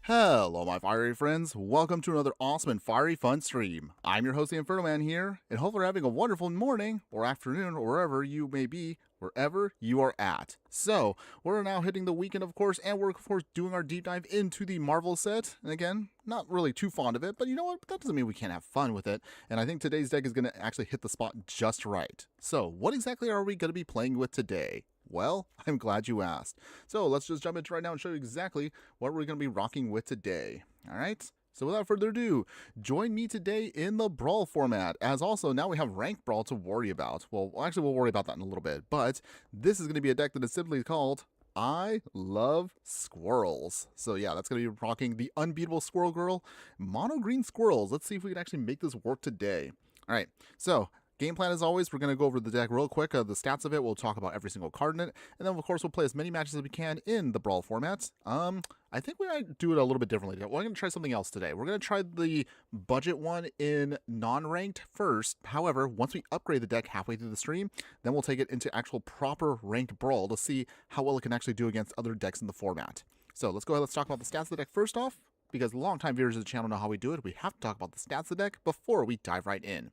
Hello, my fiery friends. Welcome to another awesome and fiery fun stream. I'm your host, the Inferno Man here, and hopefully you're having a wonderful morning or afternoon or wherever you may be, wherever you are at. So, we're now hitting the weekend, of course, and we're, of course, doing our deep dive into the Marvel set. And again, not really too fond of it, but you know what? That doesn't mean we can't have fun with it. And I think today's deck is going to actually hit the spot just right. So, what exactly are we going to be playing with today? Well, I'm glad you asked. So let's just jump into right now and show you exactly what we're going to be rocking with today. All right. So without further ado, join me today in the Brawl format, as also now we have ranked Brawl to worry about. Well, actually, we'll worry about that in a little bit, but this is going to be a deck that is simply called I Love Squirrels. So yeah, that's going to be rocking the Unbeatable Squirrel Girl, mono green Squirrels. Let's see if we can actually make this work today. All right, so game plan as always, we're going to go over the deck real quick, the stats of it, we'll talk about every single card in it, and then of course we'll play as many matches as we can in the Brawl format. I think we might do it a little bit differently. We're going to try something else today. We're going to try the budget one in non-ranked first. However, once we upgrade the deck halfway through the stream, then we'll take it into actual proper ranked Brawl to see how well it can actually do against other decks in the format. So let's go ahead, let's talk about the stats of the deck first off, because longtime viewers of the channel know how we do it. We have to talk about the stats of the deck before we dive right in.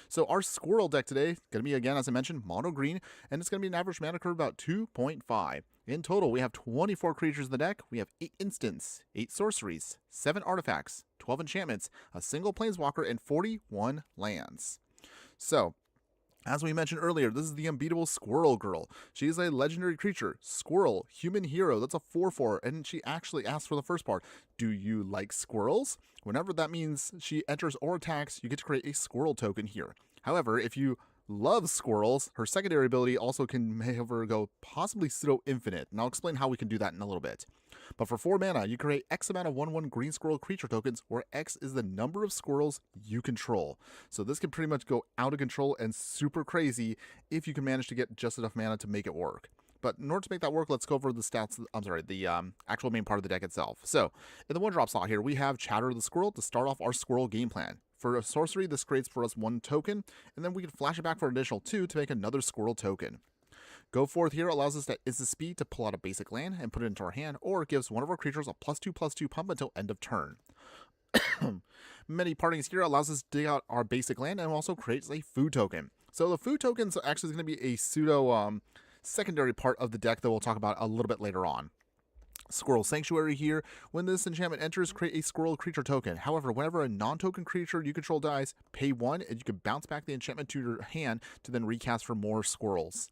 So our Squirrel deck today is going to be, again, as I mentioned, mono green, and it's going to be an average mana curve about 2.5. In total, we have 24 creatures in the deck. We have 8 instants, 8 sorceries, 7 artifacts, 12 enchantments, a single planeswalker, and 41 lands. So, as we mentioned earlier, this is the Unbeatable Squirrel Girl. She is a legendary creature, Squirrel, human hero. That's a 4/4, and she actually asks for the first part. Do you like squirrels? Whenever that means she enters or attacks, you get to create a squirrel token here. However, if you love squirrels, her secondary ability also can make her go possibly pseudo infinite, and I'll explain how we can do that in a little bit. But for 4 mana, you create X amount of 1/1 green squirrel creature tokens, where X is the number of squirrels you control. So this can pretty much go out of control and super crazy if you can manage to get just enough mana to make it work. But in order to make that work, let's go over the stats, the actual main part of the deck itself. So, in the 1-drop slot here, we have Chatter the Squirrel to start off our Squirrel game plan. For a sorcery, this creates for us 1 token, and then we can flash it back for an additional 2 to make another Squirrel token. Go Forth here allows us to instant speed to pull out a basic land and put it into our hand, or it gives one of our creatures a +2/+2 pump until end of turn. Many Partings here allows us to dig out our basic land and also creates a food token. So the food tokens are actually going to be a pseudo secondary part of the deck that we'll talk about a little bit later on. Squirrel Sanctuary here. When this enchantment enters, create a squirrel creature token. However, whenever a non-token creature you control dies, pay 1 and you can bounce back the enchantment to your hand to then recast for more squirrels.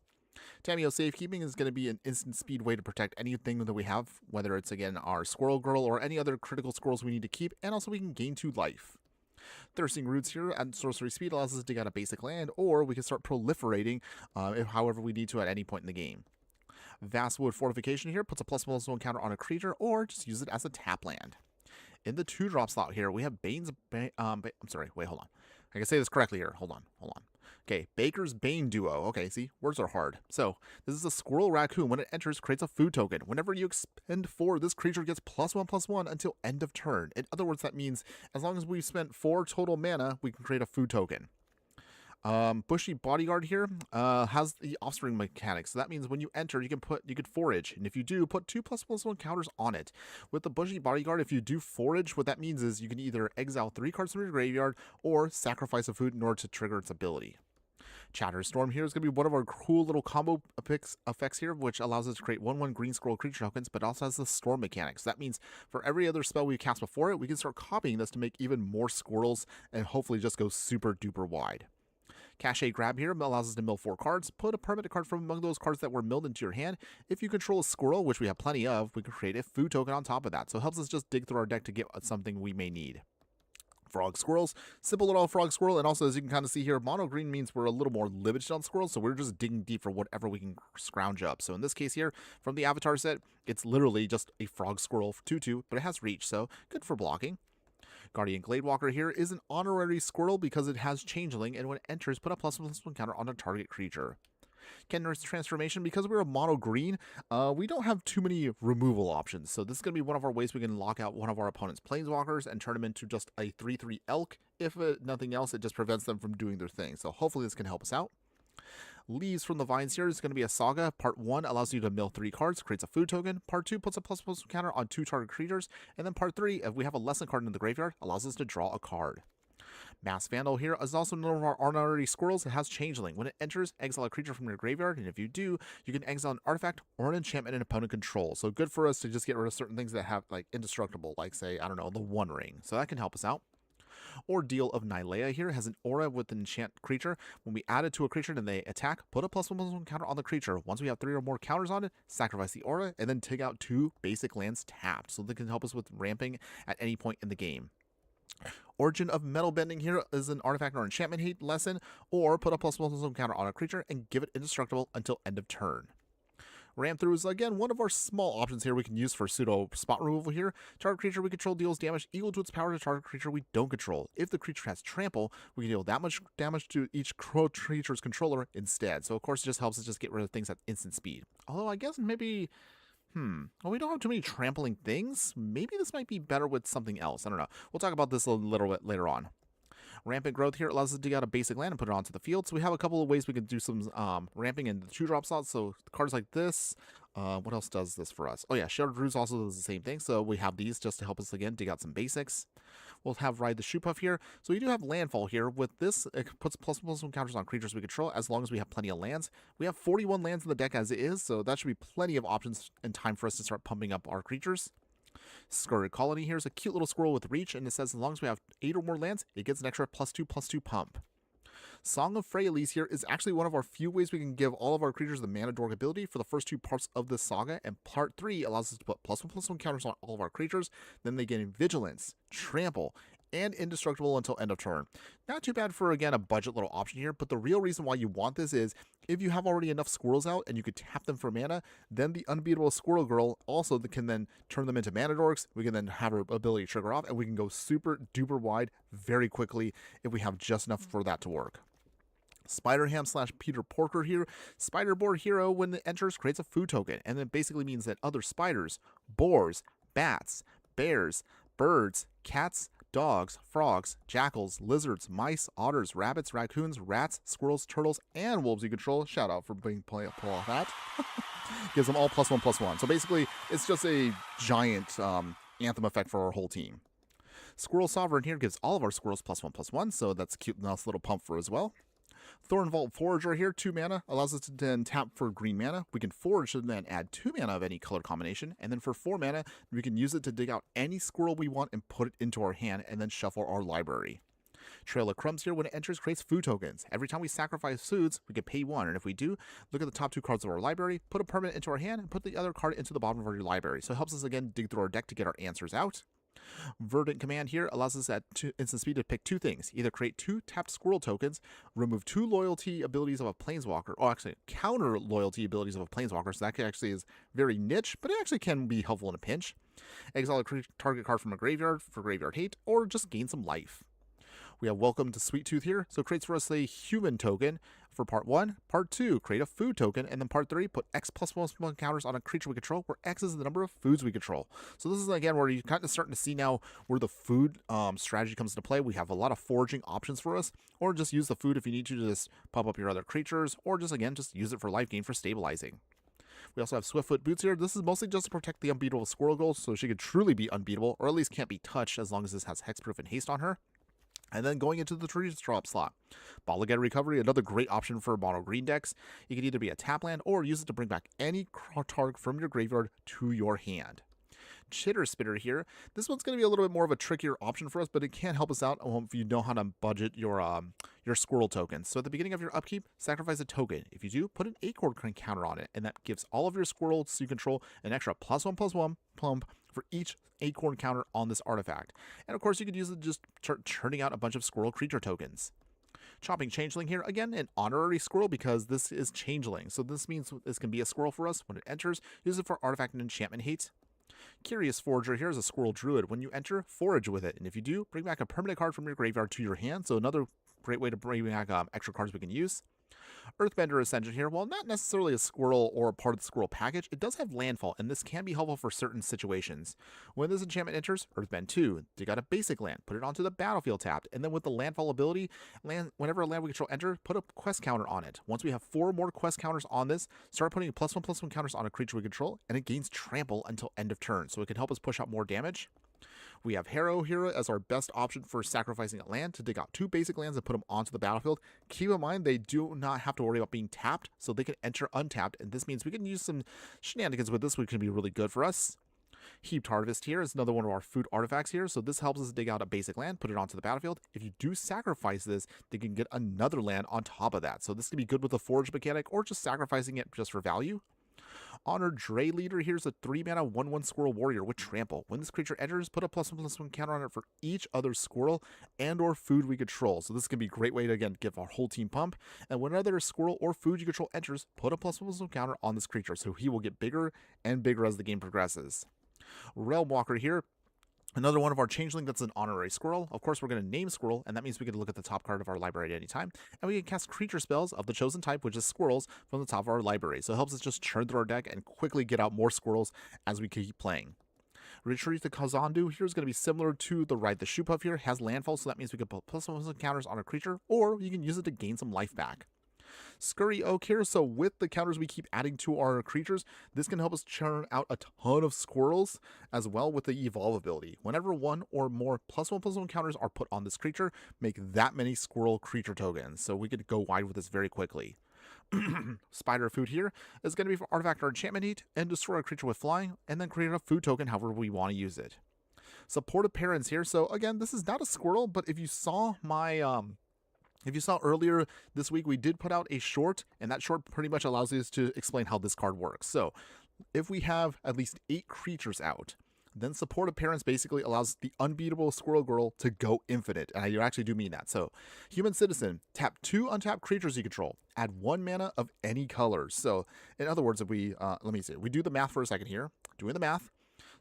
Tameo Safekeeping is going to be an instant speed way to protect anything that we have, whether it's, again, our Squirrel Girl or any other critical squirrels we need to keep, and also we can gain 2 life. Thirsting Roots here at sorcery speed allows us to dig out a basic land, or we can start proliferating however we need to at any point in the game. Vastwood Fortification here puts a +1/+1 counter on a creature, or just use it as a tap land. In the 2-drop slot here, we have I'm sorry, wait, hold on. I can say this correctly here. Hold on. Okay, Baker's Bane Duo. Okay, see, words are hard. So, this is a Squirrel Raccoon. When it enters, creates a food token. Whenever you expend 4, this creature gets +1/+1 until end of turn. In other words, that means as long as we've spent 4 total mana, we can create a food token. Bushy Bodyguard here has the offspring mechanics. So that means when you enter, you can forage, and if you do, put 2 +1/+1 counters on it. With the Bushy Bodyguard, if you do forage, what that means is you can either exile 3 cards from your graveyard or sacrifice a food in order to trigger its ability. Chatter Storm here is going to be one of our cool little combo effects here, which allows us to create 1/1 green squirrel creature tokens, but also has the storm mechanics. That means for every other spell we cast before it, we can start copying this to make even more squirrels and hopefully just go super duper wide. Cache Grab here allows us to mill 4 cards. Put a permanent card from among those cards that were milled into your hand. If you control a squirrel, which we have plenty of, we can create a food token on top of that. So it helps us just dig through our deck to get something we may need. Frog Squirrels, simple little Frog Squirrel, and also as you can kind of see here, mono green means we're a little more limited on squirrels, so we're just digging deep for whatever we can scrounge up. So in this case here, from the Avatar set, it's literally just a Frog Squirrel for 2/2, but it has reach, so good for blocking. Guardian Gladewalker here is an honorary squirrel because it has Changeling, and when it enters, put a +1/+1 counter on a target creature. Kenner's Transformation, because we're a mono green, we don't have too many removal options. So this is going to be one of our ways we can lock out one of our opponent's planeswalkers and turn them into just a 3/3 elk. If nothing else, it just prevents them from doing their thing. So hopefully this can help us out. Leaves from the Vines here is going to be a saga. Part 1 allows you to mill 3 cards, creates a food token. Part 2 puts a +++ counter on 2 target creatures. And then Part 3, if we have a lesson card in the graveyard, allows us to draw a card. Mass Vandal here is also one of our honorary squirrels. It has Changeling. When it enters, exile a creature from your graveyard, and if you do, you can exile an artifact or an enchantment an opponent controls. So good for us to just get rid of certain things that have like indestructible, like say, I don't know, the One Ring. So that can help us out. Ordeal of Nylea here has an aura with an enchant creature. When we add it to a creature and they attack, put a +1/+1 counter on the creature. Once we have 3 or more counters on it, sacrifice the aura, and then take out 2 basic lands tapped. So that can help us with ramping at any point in the game. Origin of Metal Bending here is an artifact or enchantment hate lesson, or put a +1/+1 counter on a creature and give it indestructible until end of turn. Ram Through is again one of our small options here we can use for pseudo spot removal here. Target creature we control deals damage equal to its power to target creature we don't control. If the creature has trample, we can deal that much damage to each creature's controller instead. So of course it just helps us just get rid of things at instant speed. Although I guess maybe well, we don't have too many trampling things. Maybe this might be better with something else. I don't know. We'll talk about this a little bit later on. Rampant Growth here allows us to dig out a basic land and put it onto the field. So we have a couple of ways we can do some ramping in the 2-drop slots. So cards like this. What else does this for us? Oh yeah, Shattered Roots also does the same thing. So we have these just to help us again dig out some basics. We'll have Ride the Shoe Puff here. So we do have Landfall here. With this, it puts +1/+1 counters on creatures we control as long as we have plenty of lands. We have 41 lands in the deck as it is, so that should be plenty of options and time for us to start pumping up our creatures. Scurrid Colony here is a cute little squirrel with reach, and it says as long as we have 8 or more lands, it gets an extra +2/+2 pump. Song of Freyalise here is actually one of our few ways we can give all of our creatures the mana dork ability for the first 2 parts of this saga, and part 3 allows us to put +1/+1 counters on all of our creatures. Then they gain Vigilance, Trample, and Indestructible until end of turn. Not too bad for, again, a budget little option here, but the real reason why you want this is if you have already enough squirrels out and you could tap them for mana, then the Unbeatable Squirrel Girl also can then turn them into mana dorks. We can then have her ability trigger off, and we can go super duper wide very quickly if we have just enough for that to work. Spider-Ham / Peter Porker here. Spider-Board Hero, when it enters, creates a food token, and it basically means that other spiders, boars, bats, bears, birds, cats, dogs, frogs, jackals, lizards, mice, otters, rabbits, raccoons, rats, squirrels, turtles, and wolves you control. Shout out for being pull off that. Gives them all +1/+1. So basically, it's just a giant anthem effect for our whole team. Squirrel Sovereign here gives all of our squirrels +1/+1, so that's a cute, nice little pump for as well. Thornvault Forager here, 2 mana, allows us to then tap for green mana. We can forage and then add 2 mana of any color combination, and then for 4 mana, we can use it to dig out any squirrel we want and put it into our hand, and then shuffle our library. Trail of Crumbs here, when it enters, creates food tokens. Every time we sacrifice foods, we can pay 1, and if we do, look at the top 2 cards of our library, put a permanent into our hand, and put the other card into the bottom of our library. So it helps us again dig through our deck to get our answers out. Verdant Command here allows us at instant speed to pick 2 things. Either create 2 tapped squirrel tokens, remove 2 loyalty abilities of a planeswalker, or actually counter loyalty abilities of a planeswalker, so that actually is very niche, but it actually can be helpful in a pinch. Exile a target card from a graveyard for graveyard hate, or just gain some life. We have Welcome to Sweet Tooth here, so it creates for us a human token for part 1. Part 2, create a food token, and then part 3, put X +1/+1 counters on a creature we control, where X is the number of foods we control. So this is again where you're kind of starting to see now where the food strategy comes into play. We have a lot of foraging options for us, or just use the food if you need to just pop up your other creatures, or just again just use it for life gain for stabilizing. We also have Swiftfoot Boots here. This is mostly just to protect the Unbeatable Squirrel Girl, so she could truly be unbeatable, or at least can't be touched as long as this has hexproof and haste on her. And then going into the 3-drop slot, Bottle Again Recovery, another great option for mono green decks. You can either be a tap land or use it to bring back any target from your graveyard to your hand. Chitter Spitter here. This one's going to be a little bit more of a trickier option for us, but it can help us out if you know how to budget your squirrel tokens. So at the beginning of your upkeep, sacrifice a token. If you do, put an acorn counter on it, and that gives all of your squirrels you control an extra +1/+1 plump for each acorn counter on this artifact. And of course, you could use it to just start churning out a bunch of squirrel creature tokens. Chopping Changeling here, again, an honorary squirrel because this is Changeling. So this means this can be a squirrel for us. When it enters, use it for artifact and enchantment hate. Curious Forager here is a squirrel druid. When you enter, forage with it. And if you do, bring back a permanent card from your graveyard to your hand. So another great way to bring back extra cards we can use. Earthbender Ascension here, while not necessarily a squirrel or a part of the squirrel package, it does have landfall, and this can be helpful for certain situations. When this enchantment enters, Earthbend 2, dig out a basic land, put it onto the battlefield tapped, and then with the landfall ability, whenever a land we control enters, put a quest counter on it. Once we have 4 more quest counters on this, start putting +1/+1 counters on a creature we control, and it gains trample until end of turn, so it can help us push out more damage. We have Harrow here as our best option for sacrificing a land to dig out 2 basic lands and put them onto the battlefield. Keep in mind they do not have to worry about being tapped, so they can enter untapped, and this means we can use some shenanigans with this, which can be really good for us. Heaped Harvest here is another one of our food artifacts here, so this helps us dig out a basic land, put it onto the battlefield. If you do sacrifice this, they can get another land on top of that, so this can be good with the Forge mechanic or just sacrificing it just for value. Honored Dray Leader, here's a 3-mana 1/1 Squirrel Warrior with Trample. When this creature enters, put a +1/+1 counter on it for each other squirrel and or food we control. So this can be a great way to, again, give our whole team pump. And when another squirrel or food you control enters, put a +1/+1 counter on this creature, so he will get bigger and bigger as the game progresses. Realm Walker here. Another one of our changeling that's an honorary squirrel. Of course, we're going to name squirrel, and that means we can look at the top card of our library at any time. And we can cast creature spells of the chosen type, which is squirrels, from the top of our library. So it helps us just churn through our deck and quickly get out more squirrels as we keep playing. Retreat the Kazandu here is going to be similar to the Ride the Shoepuff here. It has landfall, so that means we can put +1/+1 counters on a creature, or you can use it to gain some life back. Scurry Oak here, so with the counters we keep adding to our creatures, this can help us churn out a ton of squirrels as well with the evolve ability. Whenever 1 or more +1/+1 counters are put on this creature, make that many squirrel creature tokens, so we could go wide with this very quickly. Spider Food here is going to be for artifact or enchantment heat, and destroy a creature with flying, and then create a food token however we want to use it. Supportive Parents here, so again, this is not a squirrel, but if you saw my if you saw earlier this week, we did put out a short, and that short pretty much allows us to explain how this card works. So if we have at least 8 creatures out, then Supportive Parents basically allows the Unbeatable Squirrel Girl to go infinite. And I actually do mean that. So Human Citizen, tap 2 untapped creatures you control, add 1 mana of any color. So in other words, if we, let me see, we do the math for a second here, doing the math.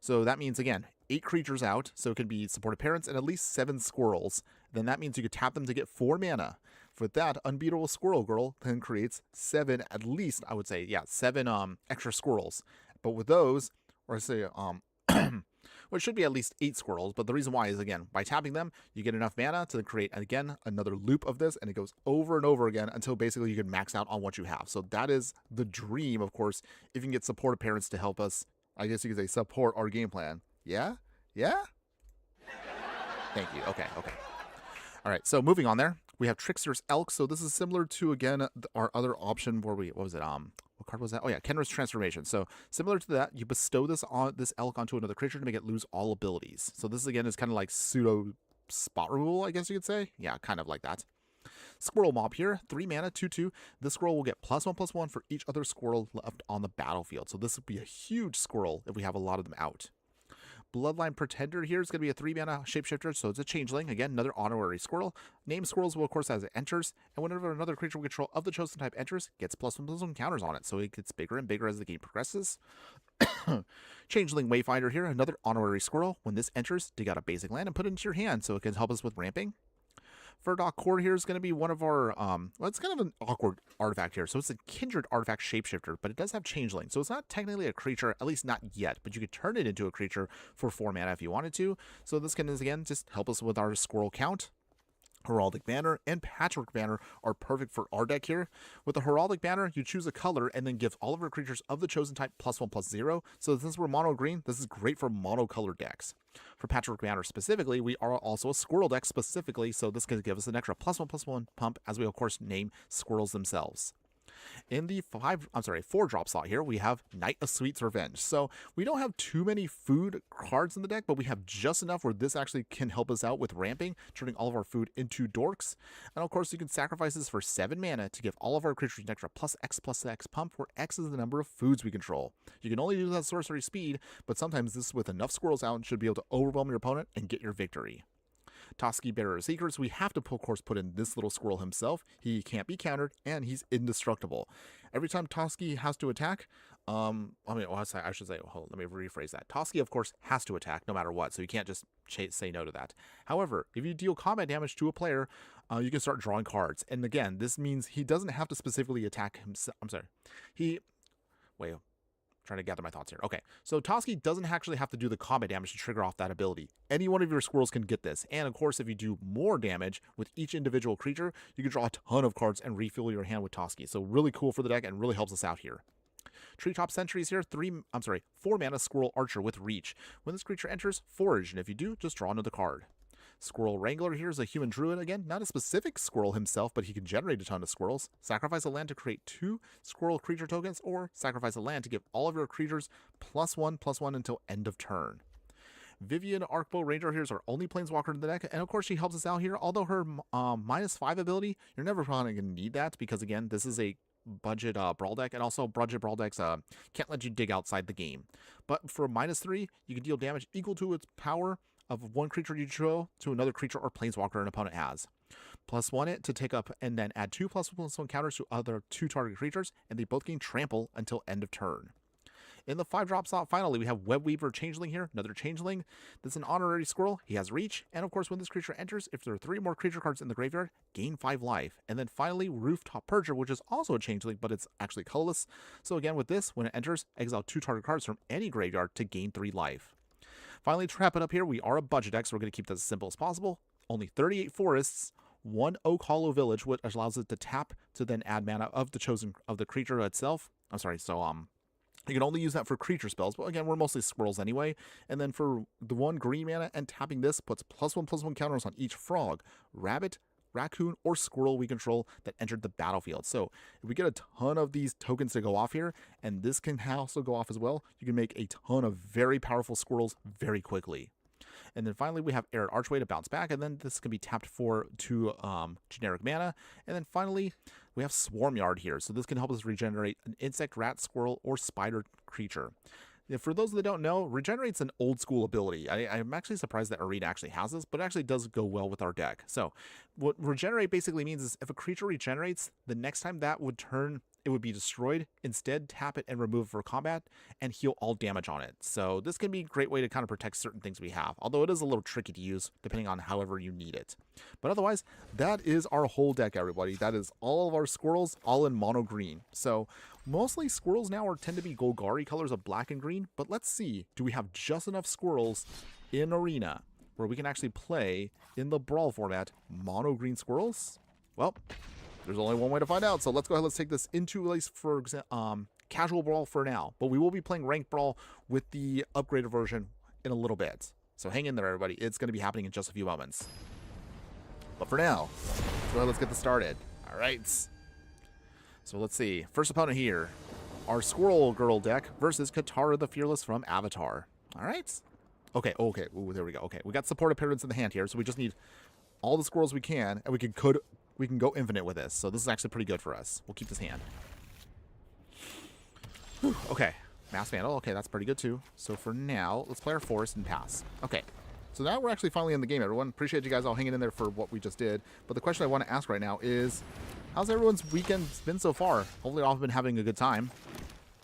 So that means, again, 8 creatures out, so it can be Supportive Parents and at least 7 squirrels. Then that means you could tap them to get 4 mana. For that, Unbeatable Squirrel Girl then creates 7, at least, I would say, yeah, 7 extra squirrels. But with those, or I say, well, it should be at least 8 squirrels, but the reason why is, again, by tapping them, you get enough mana to create, again, another loop of this, and it goes over and over again until basically you can max out on what you have. So that is the dream, of course, if you can get Supportive Parents to help us, I guess you could say, support our game plan. Yeah? Yeah? Thank you. Okay. All right, so moving on there, we have Trickster's Elk. So this is similar to, again, our other option where we, what was it? What card was that? Oh yeah, Kenra's Transformation. So similar to that, you bestow this elk onto another creature to make it lose all abilities. So this, again, is kind of like pseudo spot removal, I guess you could say. Yeah, kind of like that. Squirrel Mob here, 3 mana, 2/2. This squirrel will get +1/+1 for each other squirrel left on the battlefield. So this would be a huge squirrel if we have a lot of them out. Bloodline Pretender here is going to be a 3 mana shapeshifter, so it's a changeling. Again, another honorary squirrel. Name squirrels will, of course, as it enters, and whenever another creature we control of the chosen type enters, gets +1/+1 counters on it, so it gets bigger and bigger as the game progresses. Changeling Wayfinder here, another honorary squirrel. When this enters, dig out a basic land and put it into your hand, so it can help us with ramping. Furdock Cord here is going to be one of our, well, it's kind of an awkward artifact here. So it's a kindred artifact shapeshifter, but it does have changeling. So it's not technically a creature, at least not yet, but you could turn it into a creature for 4 mana if you wanted to. So this can, again, just help us with our squirrel count. Heraldic Banner and Patchwork Banner are perfect for our deck here. With the Heraldic Banner, you choose a color and then give all of our creatures of the chosen type +1/+0. So since we're mono green, this is great for monocolored decks. For Patchwork Banner specifically, we are also a squirrel deck specifically, so this can give us an extra +1/+1 pump as we, of course, name squirrels themselves. In the 4-drop slot here, we have Knight of Sweet's Revenge. So we don't have too many food cards in the deck, but we have just enough where this actually can help us out with ramping, turning all of our food into dorks. And of course, you can sacrifice this for 7 mana to give all of our creatures an extra +X pump, where X is the number of foods we control. You can only do that at sorcery speed, but sometimes this, with enough squirrels out, should be able to overwhelm your opponent and get your victory. Toski Bearer of Secrets, we have to, of course, put in this little squirrel himself. He can't be countered, and he's indestructible. Every time Toski has to attack, I mean, well, I should say, hold on, let me rephrase that. Toski, of course, has to attack no matter what, so you can't just say no to that. However, if you deal combat damage to a player, you can start drawing cards. And again, this means he doesn't have to specifically attack himself. I'm sorry. Wait, I'm trying to gather my thoughts here. Okay, so Toski doesn't actually have to do the combat damage to trigger off that ability. Any one of your squirrels can get this. And of course, if you do more damage with each individual creature, you can draw a ton of cards and refill your hand with Toski. So really cool for the deck and really helps us out here. Treetop Sentries here, 4 mana Squirrel Archer with Reach. When this creature enters, forage, and if you do, just draw another card. Squirrel Wrangler here is a human druid again, not a specific squirrel himself, but he can generate a ton of squirrels. Sacrifice a land to create 2 squirrel creature tokens, or sacrifice a land to give all of your creatures +1/+1 until end of turn. Vivian Arcbow Ranger here is our only planeswalker in the deck, and of course she helps us out here, although her -5 ability, you're never probably going to need that, because again, this is a budget Brawl deck, and also budget Brawl decks can't let you dig outside the game. But for -3, you can deal damage equal to its power of one creature you draw to another creature or planeswalker an opponent has. +1 it to take up, and then add 2 +1/+1 counters to other 2 target creatures, and they both gain trample until end of turn. In the 5-drop slot, finally, we have Webweaver Changeling here, another Changeling. That's an honorary squirrel. He has reach, and of course, when this creature enters, if there are 3 more creature cards in the graveyard, gain 5 life. And then finally, Rooftop Purger, which is also a Changeling, but it's actually colorless. So again, with this, when it enters, exile 2 target cards from any graveyard to gain 3 life. Finally, to wrap it up here, we are a budget deck, so we're going to keep this as simple as possible. Only 38 forests, 1 Oak Hollow Village, which allows it to tap to then add mana of the creature itself. I'm sorry, so you can only use that for creature spells, but again, we're mostly squirrels anyway. And then for the 1 green mana, and tapping this puts +1/+1 counters on each frog, rabbit, raccoon, or squirrel we control that entered the battlefield. So if we get a ton of these tokens to go off here, and this can also go off as well, you can make a ton of very powerful squirrels very quickly. And then finally, we have Arid Archway to bounce back, and then this can be tapped for 2 generic mana. And then finally, we have Swarm Yard here. So this can help us regenerate an insect, rat, squirrel, or spider creature. For those that don't know, Regenerate's an old school ability. I'm actually surprised that Arena actually has this, but it actually does go well with our deck. So what Regenerate basically means is if a creature regenerates, the next time that would turn, it would be destroyed. Instead, tap it and remove it for combat and heal all damage on it. So this can be a great way to kind of protect certain things we have, although it is a little tricky to use depending on however you need it. But otherwise, that is our whole deck, everybody. That is all of our squirrels, all in mono green. So mostly squirrels now tend to be Golgari colors of black and green, but let's see, do we have just enough squirrels in Arena where we can actually play in the Brawl format mono green squirrels? Well, there's only one way to find out, so let's go ahead, let's take this into, at least for casual Brawl for now, but we will be playing ranked Brawl with the upgraded version in a little bit. So hang in there, everybody. It's going to be happening in just a few moments. But for now, let's get this started. All right. So let's see. First opponent here, our Squirrel Girl deck versus Katara the Fearless from Avatar. All right. Okay. Ooh, there we go. Okay, we got support appearance in the hand here, so we just need all the squirrels we can, and we can go infinite with this. So this is actually pretty good for us. We'll keep this hand. Whew, okay. Mass Vandal. Okay, that's pretty good too. So for now, let's play our Forest and pass. Okay. So now we're actually finally in the game, everyone. Appreciate you guys all hanging in there for what we just did. But the question I want to ask right now is, how's everyone's weekend been so far? Hopefully all have been having a good time.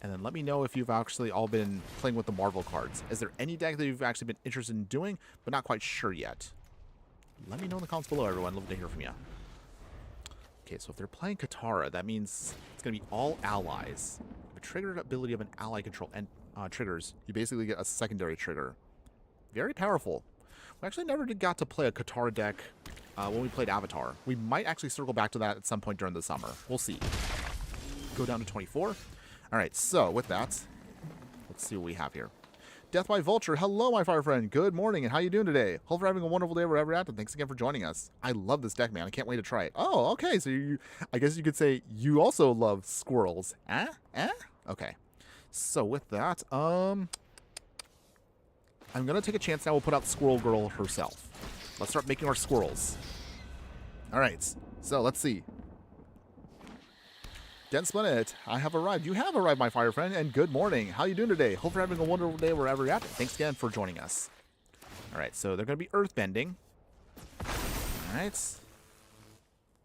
And then let me know if you've actually all been playing with the Marvel cards. Is there any deck that you've actually been interested in doing, but not quite sure yet? Let me know in the comments below, everyone. Love to hear from you. Okay, so if they're playing Katara, that means it's going to be all allies. If a triggered ability of an ally control and triggers, you basically get a secondary trigger. Very powerful. We actually never got to play a Katara deck when we played Avatar. We might actually circle back to that at some point during the summer. We'll see. Go down to 24. All right, so with that, let's see what we have here. Death by Vulture. Hello, my fire friend. Good morning, and how you doing today? Hope you're having a wonderful day wherever you're at, and thanks again for joining us. I love this deck, man. I can't wait to try it. Oh, okay, so I guess you could say you also love squirrels. Okay. So with that, I'm going to take a chance now. We'll put out Squirrel Girl herself. Let's start making our squirrels. All right, so let's see. Dense Planet, I have arrived. You have arrived, my fire friend, and good morning. How you doing today? Hope you're having a wonderful day wherever you're at. Thanks again for joining us. All right, so they're going to be earthbending. All right. So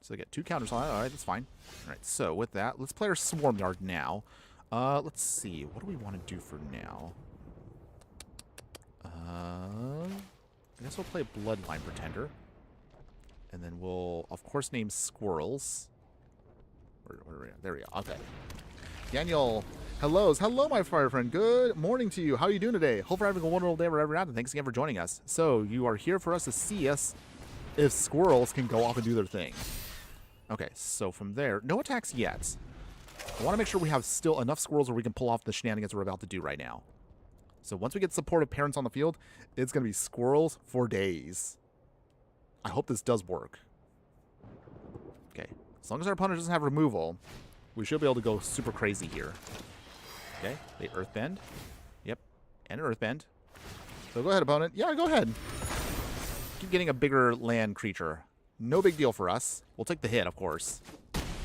they get 2 counters on it. All right, that's fine. All right, so with that, let's play our Swarm Yard now. Let's see. What do we want to do for now? I guess we'll play Bloodline Pretender. And then we'll, of course, name Squirrels. There we go. Okay. Daniel, hello, my fire friend. Good morning to you. How are you doing today? Hope you're having a wonderful day wherever you're at, and thanks again for joining us. So, you are here for us to see us if Squirrels can go off and do their thing. Okay, so from there, no attacks yet. I want to make sure we have still enough Squirrels where we can pull off the shenanigans we're about to do right now. So once we get supportive parents on the field, it's going to be Squirrels for days. I hope this does work. Okay, as long as our opponent doesn't have removal, we should be able to go super crazy here. Okay, they Earthbend. Yep, and an Earthbend. So go ahead, opponent. Yeah, go ahead. Keep getting a bigger land creature. No big deal for us. We'll take the hit, of course.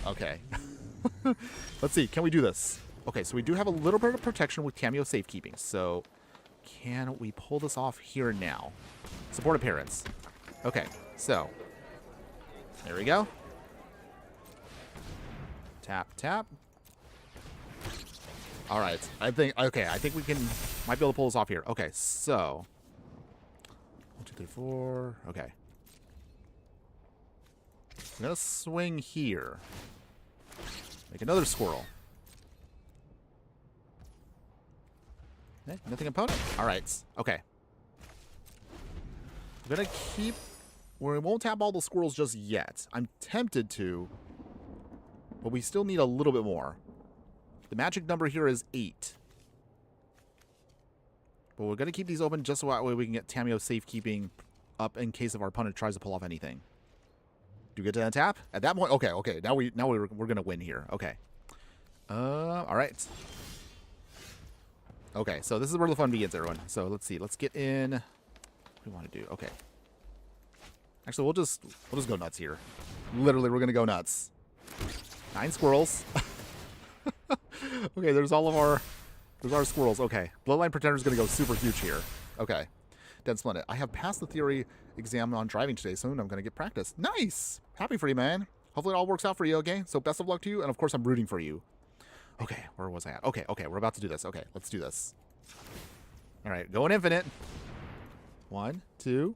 Okay. Let's see. Can we do this? Okay, so we do have a little bit of protection with Cameo Safekeeping. So can we pull this off here and now? Support appearance. Okay, so there we go. Tap, tap. All right. I think we might be able to pull this off here. Okay, so 1, 2, 3, 4. Okay. I'm going to swing here. Make another squirrel. Okay, nothing opponent. All right. Okay. I'm going to keep... We won't tap all the squirrels just yet. I'm tempted to, but we still need a little bit more. The magic number here is 8. But we're going to keep these open just so that way we can get Tameo Safekeeping up in case if our opponent tries to pull off anything. Do we get to untap? At that point, okay. Now we're going to win here. Okay. All right. Okay, so this is where the fun begins, everyone. So let's see. Let's get in. What do we want to do? Okay. Actually, we'll just go nuts here. Literally, we're going to go nuts. 9 squirrels. Okay, there's our squirrels. Okay. Bloodline Pretender is going to go super huge here. Okay. Dead Splendid. I have passed the theory exam on driving today, so I'm going to get practice. Nice! Happy for you, man. Hopefully it all works out for you, okay? So best of luck to you, and of course I'm rooting for you. Okay, where was I at? Okay, we're about to do this. Okay, let's do this. All right, going infinite. 1, 2.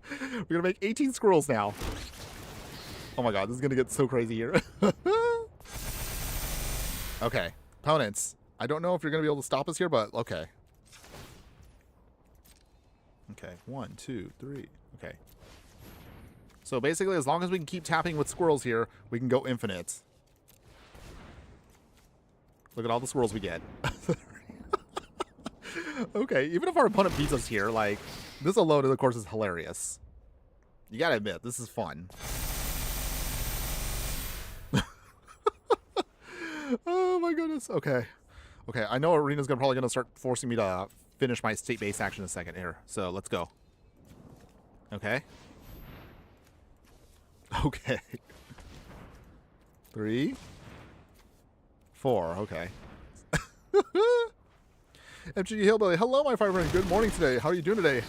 We're going to make 18 squirrels now. Oh my god, this is going to get so crazy here. Okay, opponents. I don't know if you're going to be able to stop us here, but okay. Okay, 1, 2, 3. Okay. So basically, as long as we can keep tapping with squirrels here, we can go infinite. Look at all the squirrels we get. Okay, even if our opponent beats us here, like, this alone, of course, is hilarious. You gotta admit, this is fun. Oh my goodness. Okay. Okay, I know Arena's probably gonna start forcing me to finish my state-based action in a second here. So let's go. Okay. Okay. 3, 4. Okay. MTG Hillbilly, hello, my fire friend. Good morning today. How are you doing today?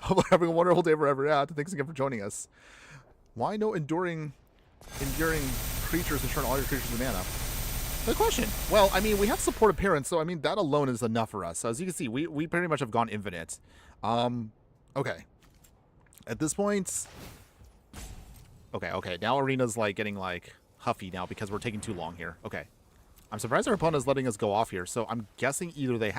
Hope you're having a wonderful day wherever you're at. Thanks again for joining us. Why no enduring creatures to turn all your creatures to mana? Good question. Well, I mean, we have support appearance, so I mean that alone is enough for us. So as you can see, we pretty much have gone infinite. Okay. At this point, okay. Now Arena's like getting like huffy now because we're taking too long here. Okay. I'm surprised our opponent is letting us go off here. So I'm guessing either they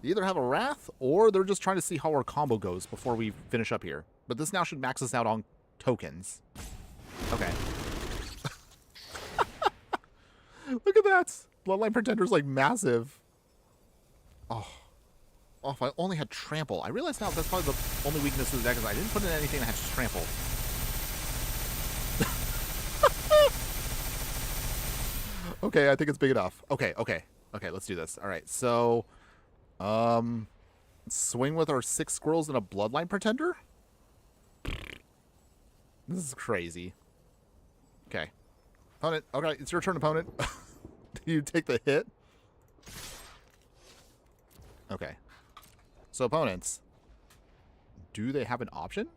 either have a Wrath or they're just trying to see how our combo goes before we finish up here. But this now should max us out on tokens. Okay. Look at that. Bloodline Pretender's like massive. Oh, if I only had Trample. I realize now that's probably the only weakness of the deck is I didn't put in anything that had Trample. Okay, I think it's big enough. Okay, let's do this. All right, so swing with our 6 squirrels and a Bloodline Pretender? This is crazy. Okay. Opponent. Okay, it's your turn, opponent. Do you take the hit? Okay. So, opponents. Do they have an option?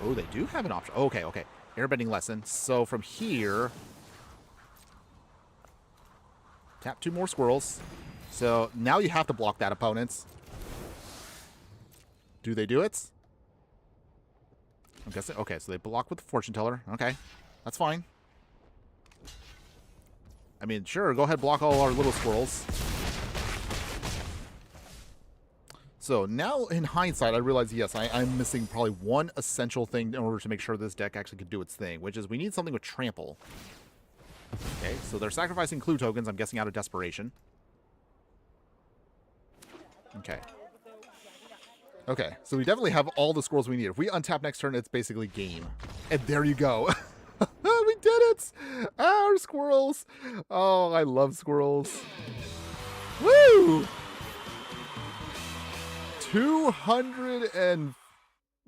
Oh, they do have an option. Okay. Airbending lesson. So, from here... Tap 2 more squirrels. So now you have to block that, opponents. Do they do it? I'm guessing. Okay, so they block with the fortune teller. Okay, that's fine. I mean, sure, go ahead, block all our little squirrels. So now, in hindsight, I realize, yes, I'm missing probably one essential thing in order to make sure this deck actually can do its thing, which is we need something with trample. Okay, so they're sacrificing clue tokens, I'm guessing out of desperation. Okay. Okay, so we definitely have all the squirrels we need. If we untap next turn, it's basically game. And there you go. We did it! Our squirrels! Oh, I love squirrels. Woo! 200 and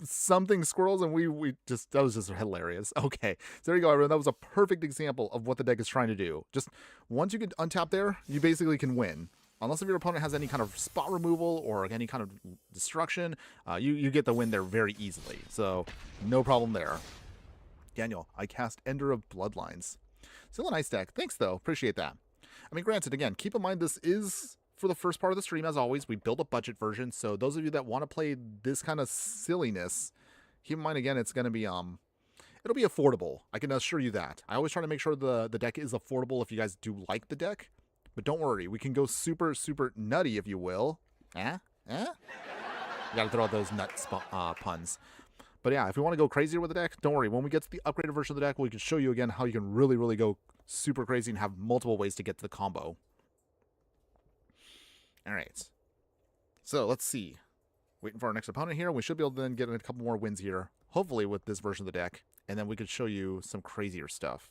something squirrels, and we just, that was just hilarious. Okay, so there you go, everyone. That was a perfect example of what the deck is trying to do. Just once you get untap there, you basically can win. Unless if your opponent has any kind of spot removal or any kind of destruction, you get the win there very easily. So, no problem there. Daniel, I cast Ender of Bloodlines. Still a nice deck. Thanks, though. Appreciate that. I mean, granted, again, keep in mind this is for the first part of the stream, as always. We build a budget version, so those of you that want to play this kind of silliness, keep in mind, again, it's going to be, it'll be affordable. I can assure you that. I always try to make sure the deck is affordable if you guys do like the deck. But don't worry, we can go super, super nutty, if you will. You gotta throw out those nut puns. But yeah, if we want to go crazier with the deck, don't worry. When we get to the upgraded version of the deck, we can show you again how you can really, really go super crazy and have multiple ways to get to the combo. All right. So let's see. Waiting for our next opponent here. We should be able to then get a couple more wins here, hopefully with this version of the deck. And then we could show you some crazier stuff.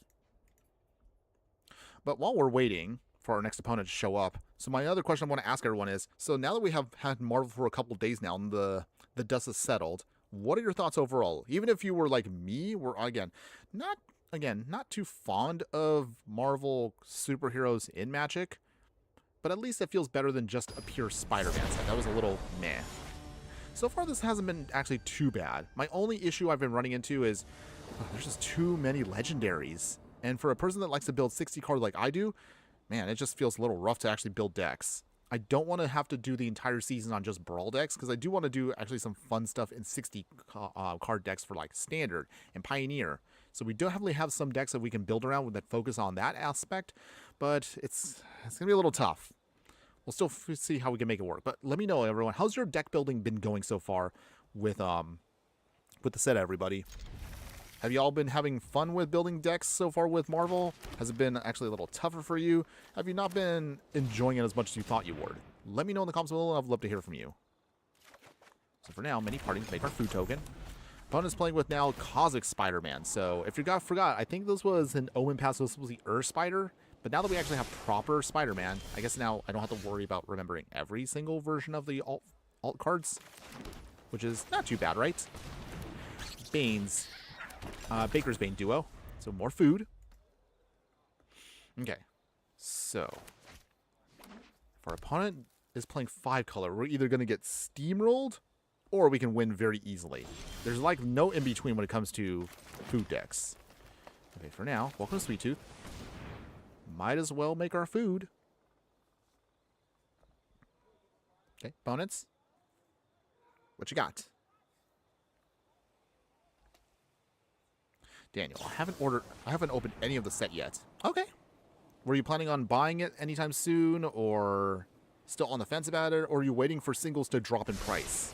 But while we're waiting for our next opponent to show up, so my other question I want to ask everyone is, so now that we have had Marvel for a couple days now and the dust has settled, what are your thoughts overall? Even if you were like me, we're not too fond of Marvel superheroes in Magic, but at least it feels better than just a pure Spider-Man set. That was a little meh. So far, this hasn't been actually too bad. My only issue I've been running into is there's just too many legendaries. And for a person that likes to build 60 cards like I do, man, it just feels a little rough to actually build decks. I don't want to have to do the entire season on just Brawl decks, because I do want to do actually some fun stuff in 60 card decks for like Standard and Pioneer. So we definitely have some decks that we can build around that focus on that aspect, but it's going to be a little tough. We'll still see how we can make it work. But let me know, everyone, how's your deck building been going so far with the set, everybody? Have you all been having fun with building decks so far with Marvel? Has it been actually a little tougher for you? Have you not been enjoying it as much as you thought you would? Let me know in the comments below, and I'd love to hear from you. So for now, many parties make our food token. Opponent's playing with now Cosmic Spider-Man. So if you forgot, I think this was an Omen Pass, this was the Earth Spider. But now that we actually have proper Spider-Man, I guess now I don't have to worry about remembering every single version of the alt cards, which is not too bad, right? Bane's. Baker's Bane duo. So more food. Okay. So if our opponent is playing 5-color, we're either going to get steamrolled or we can win very easily. There's like no in-between when it comes to food decks. Okay, for now, welcome to Sweet Tooth. Might as well make our food. Okay, opponents. What you got? Daniel, I haven't opened any of the set yet. Okay. Were you planning on buying it anytime soon, or still on the fence about it, or are you waiting for singles to drop in price?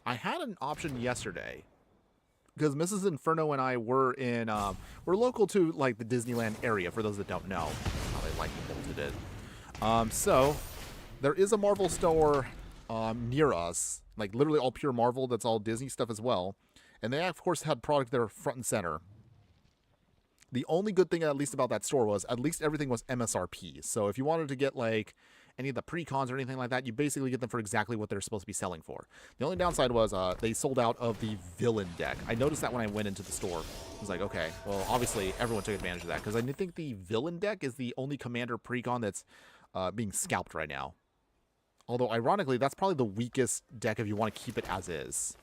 I had an option yesterday, because Mrs. Inferno and I were in, we're local to, like, the Disneyland area, for those that don't know how they like to build it. So, there is a Marvel store near us, like, literally all pure Marvel, that's all Disney stuff as well. And they, of course, had product there front and center. The only good thing, at least about that store, was at least everything was MSRP. So if you wanted to get, like, any of the pre-cons or anything like that, you basically get them for exactly what they're supposed to be selling for. The only downside was they sold out of the villain deck. I noticed that when I went into the store. I was like, okay, well, obviously everyone took advantage of that, because I think the villain deck is the only commander pre-con that's being scalped right now. Although, ironically, that's probably the weakest deck if you want to keep it as is.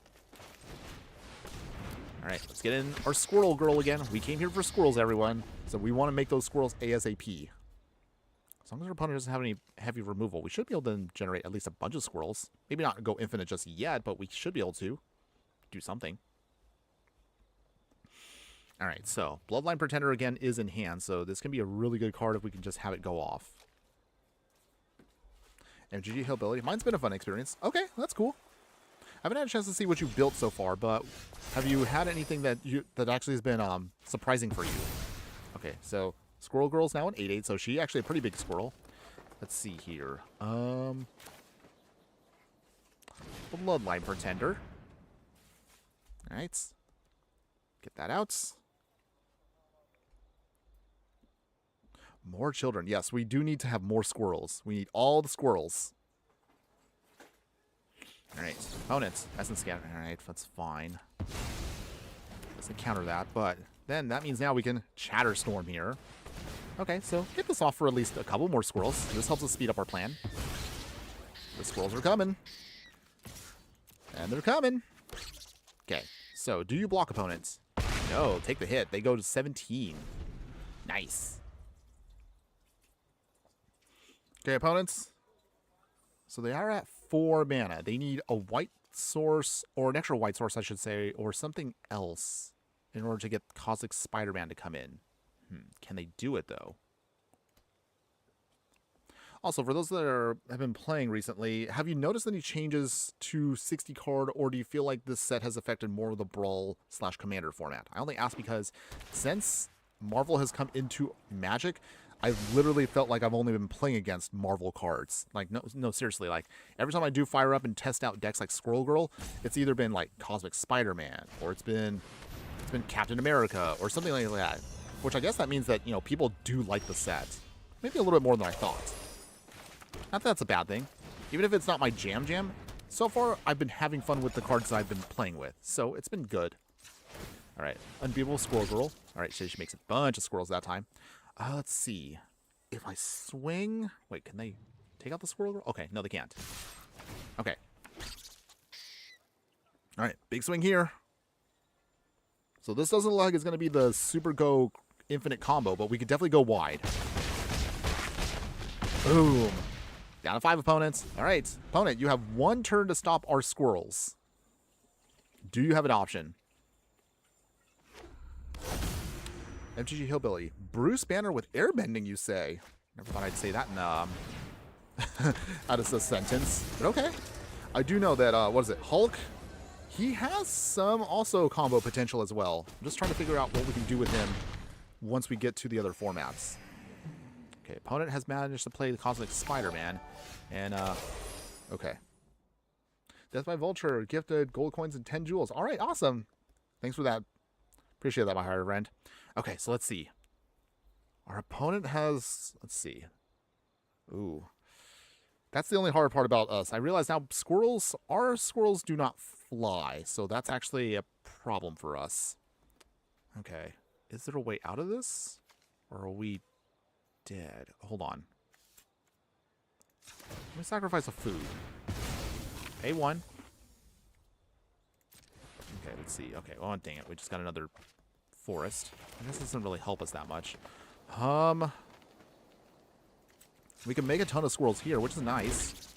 Alright, let's get in our Squirrel Girl again. We came here for squirrels, everyone. So we want to make those squirrels ASAP. As long as our opponent doesn't have any heavy removal, we should be able to generate at least a bunch of squirrels. Maybe not go infinite just yet, but we should be able to do something. All right, so Bloodline Pretender again is in hand, so this can be a really good card if we can just have it go off. MTG Hillbilly. Mine's been a fun experience. Okay, that's cool. I haven't had a chance to see what you've built so far, but have you had anything that actually has been surprising for you? Okay, so Squirrel Girl's now an 8/8, so she actually a pretty big squirrel. Let's see here. Bloodline Pretender. All right. Get that out. More children. Yes, we do need to have more squirrels. We need all the squirrels. All right. Opponents. Essence Scatter. All right, that's fine. Doesn't counter that, but then that means now we can Chatterstorm here. Okay, so get this off for at least a couple more squirrels. This helps us speed up our plan. The squirrels are coming. And they're coming. Okay, so do you block opponents? No, take the hit. They go to 17. Nice. Okay, opponents. So they are at 4 mana. They need a white source, or an extra white source, I should say, or something else in order to get Cosmic Spider-Man to come in. Can they do it, though? Also, for those that have been playing recently, have you noticed any changes to 60 card, or do you feel like this set has affected more of the Brawl/Commander format? I only ask because since Marvel has come into Magic, I've literally felt like I've only been playing against Marvel cards. Like, no, seriously. Like, every time I do fire up and test out decks like Squirrel Girl, it's either been like Cosmic Spider-Man, or it's been Captain America, or something like that. Which I guess that means that, you know, people do like the set. Maybe a little bit more than I thought. Not that that's a bad thing. Even if it's not my jam, so far I've been having fun with the cards that I've been playing with. So it's been good. All right, Unbeatable Squirrel Girl. All right, she makes a bunch of squirrels that time. Let's see. If I swing... Wait, can they take out the Squirrel Girl? Okay, no, they can't. Okay. All right, big swing here. So this doesn't look like it's going to be the super go infinite combo, but we could definitely go wide. Boom. Down to 5 opponents. All right, opponent, you have 1 turn to stop our squirrels. Do you have an option? MTG Hillbilly. Bruce Banner with airbending, you say? Never thought I'd say that in out of a sentence. But okay. I do know that, what is it, Hulk? He has some also combo potential as well. I'm just trying to figure out what we can do with him once we get to the other formats. Okay, opponent has managed to play the Cosmic Spider-Man. And, okay. Death by Vulture, gifted gold coins and 10 jewels. All right, awesome. Thanks for that. Appreciate that, my higher friend. Okay, so let's see. Our opponent has... Let's see. Ooh. That's the only hard part about us. I realize now our squirrels do not fly, so that's actually a problem for us. Okay. Is there a way out of this? Or are we dead? Hold on. Let me sacrifice a food. A1. Okay, let's see. Okay, oh, dang it. We just got another forest. I guess this doesn't really help us that much. We can make a ton of squirrels here, which is nice.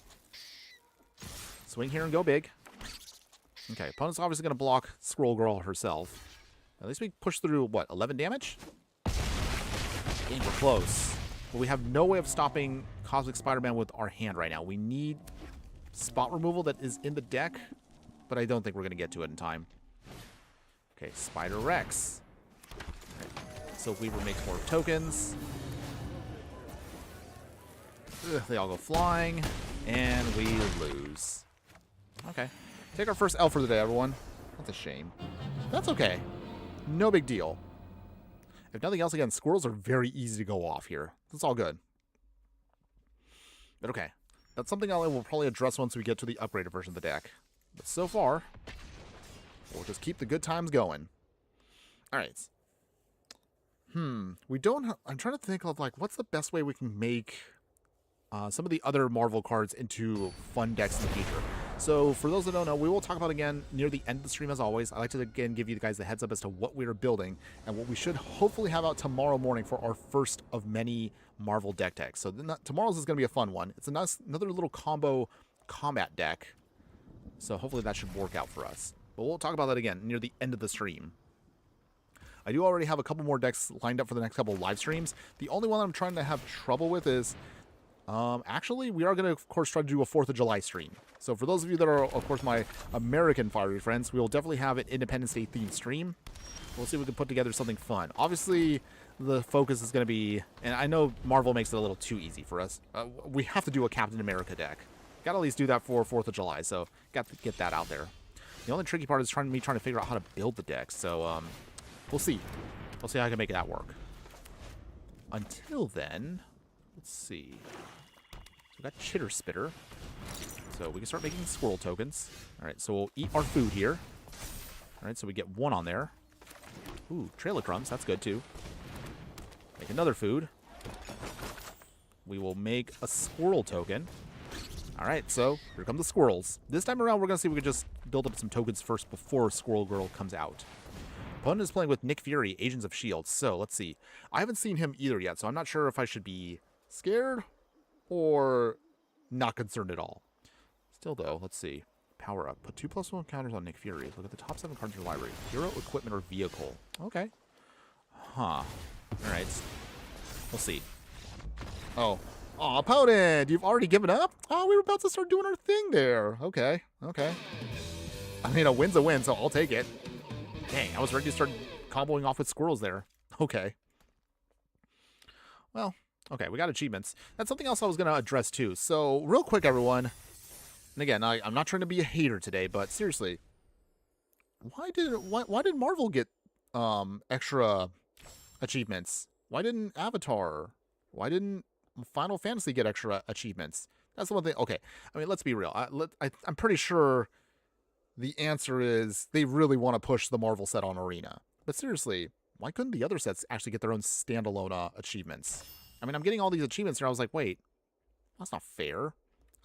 Swing here and go big. Okay, opponent's obviously going to block Squirrel Girl herself. At least we push through, what, 11 damage? Dang, we're close. But we have no way of stopping Cosmic Spider-Man with our hand right now. We need spot removal that is in the deck, but I don't think we're going to get to it in time. Okay, Spider Rex. Right. So Weaver makes more tokens. Ugh, they all go flying, and we lose. Okay. Take our first L for the day, everyone. That's a shame. That's okay. No big deal. If nothing else, again, squirrels are very easy to go off here. That's all good. But okay. That's something I will probably address once we get to the upgraded version of the deck. But so far, we'll just keep the good times going. All right. We don't... I'm trying to think of, like, what's the best way we can make... some of the other Marvel cards into fun decks in the future. So for those that don't know, we will talk about again near the end of the stream as always. I like to again give you guys the heads up as to what we are building and what we should hopefully have out tomorrow morning for our first of many Marvel deck techs. So tomorrow's is going to be a fun one. It's another little combo combat deck. So hopefully that should work out for us. But we'll talk about that again near the end of the stream. I do already have a couple more decks lined up for the next couple of live streams. The only one I'm trying to have trouble with is, actually, we are going to, of course, try to do a 4th of July stream. So for those of you that are, of course, my American fiery friends, we will definitely have an Independence Day themed stream. We'll see if we can put together something fun. Obviously, the focus is going to be, and I know Marvel makes it a little too easy for us. We have to do a Captain America deck. Got to at least do that for 4th of July, so got to get that out there. The only tricky part is trying to figure out how to build the deck. So we'll see. We'll see how I can make that work. Until then, let's see. So we got Chitter Spitter. So we can start making squirrel tokens. All right, so we'll eat our food here. All right, so we get 1 on there. Ooh, trailer crumbs. That's good, too. Make another food. We will make a squirrel token. All right, so here come the squirrels. This time around, we're going to see if we can just build up some tokens first before Squirrel Girl comes out. Opponent is playing with Nick Fury, Agents of S.H.I.E.L.D. So let's see. I haven't seen him either yet, so I'm not sure if I should be scared or not concerned at all. Still, though, let's see. Power up. Put 2+1 counters on Nick Fury. Look at the top 7 cards in your library. Hero, equipment, or vehicle. Okay. Huh. All right. We'll see. Oh. Aw, opponent! You've already given up? Oh, we were about to start doing our thing there. Okay. Okay. I mean, a win's a win, so I'll take it. Dang, I was ready to start comboing off with squirrels there. Okay. Well, okay, we got achievements. That's something else I was going to address, too. So, real quick, everyone. And again, I'm not trying to be a hater today, but seriously, why did Marvel get extra achievements? Why didn't Avatar? Why didn't Final Fantasy get extra achievements? That's the one thing. Okay, I mean, let's be real. I'm pretty sure the answer is they really want to push the Marvel set on Arena. But seriously, why couldn't the other sets actually get their own standalone achievements? I mean, I'm getting all these achievements here. I was like, wait, that's not fair.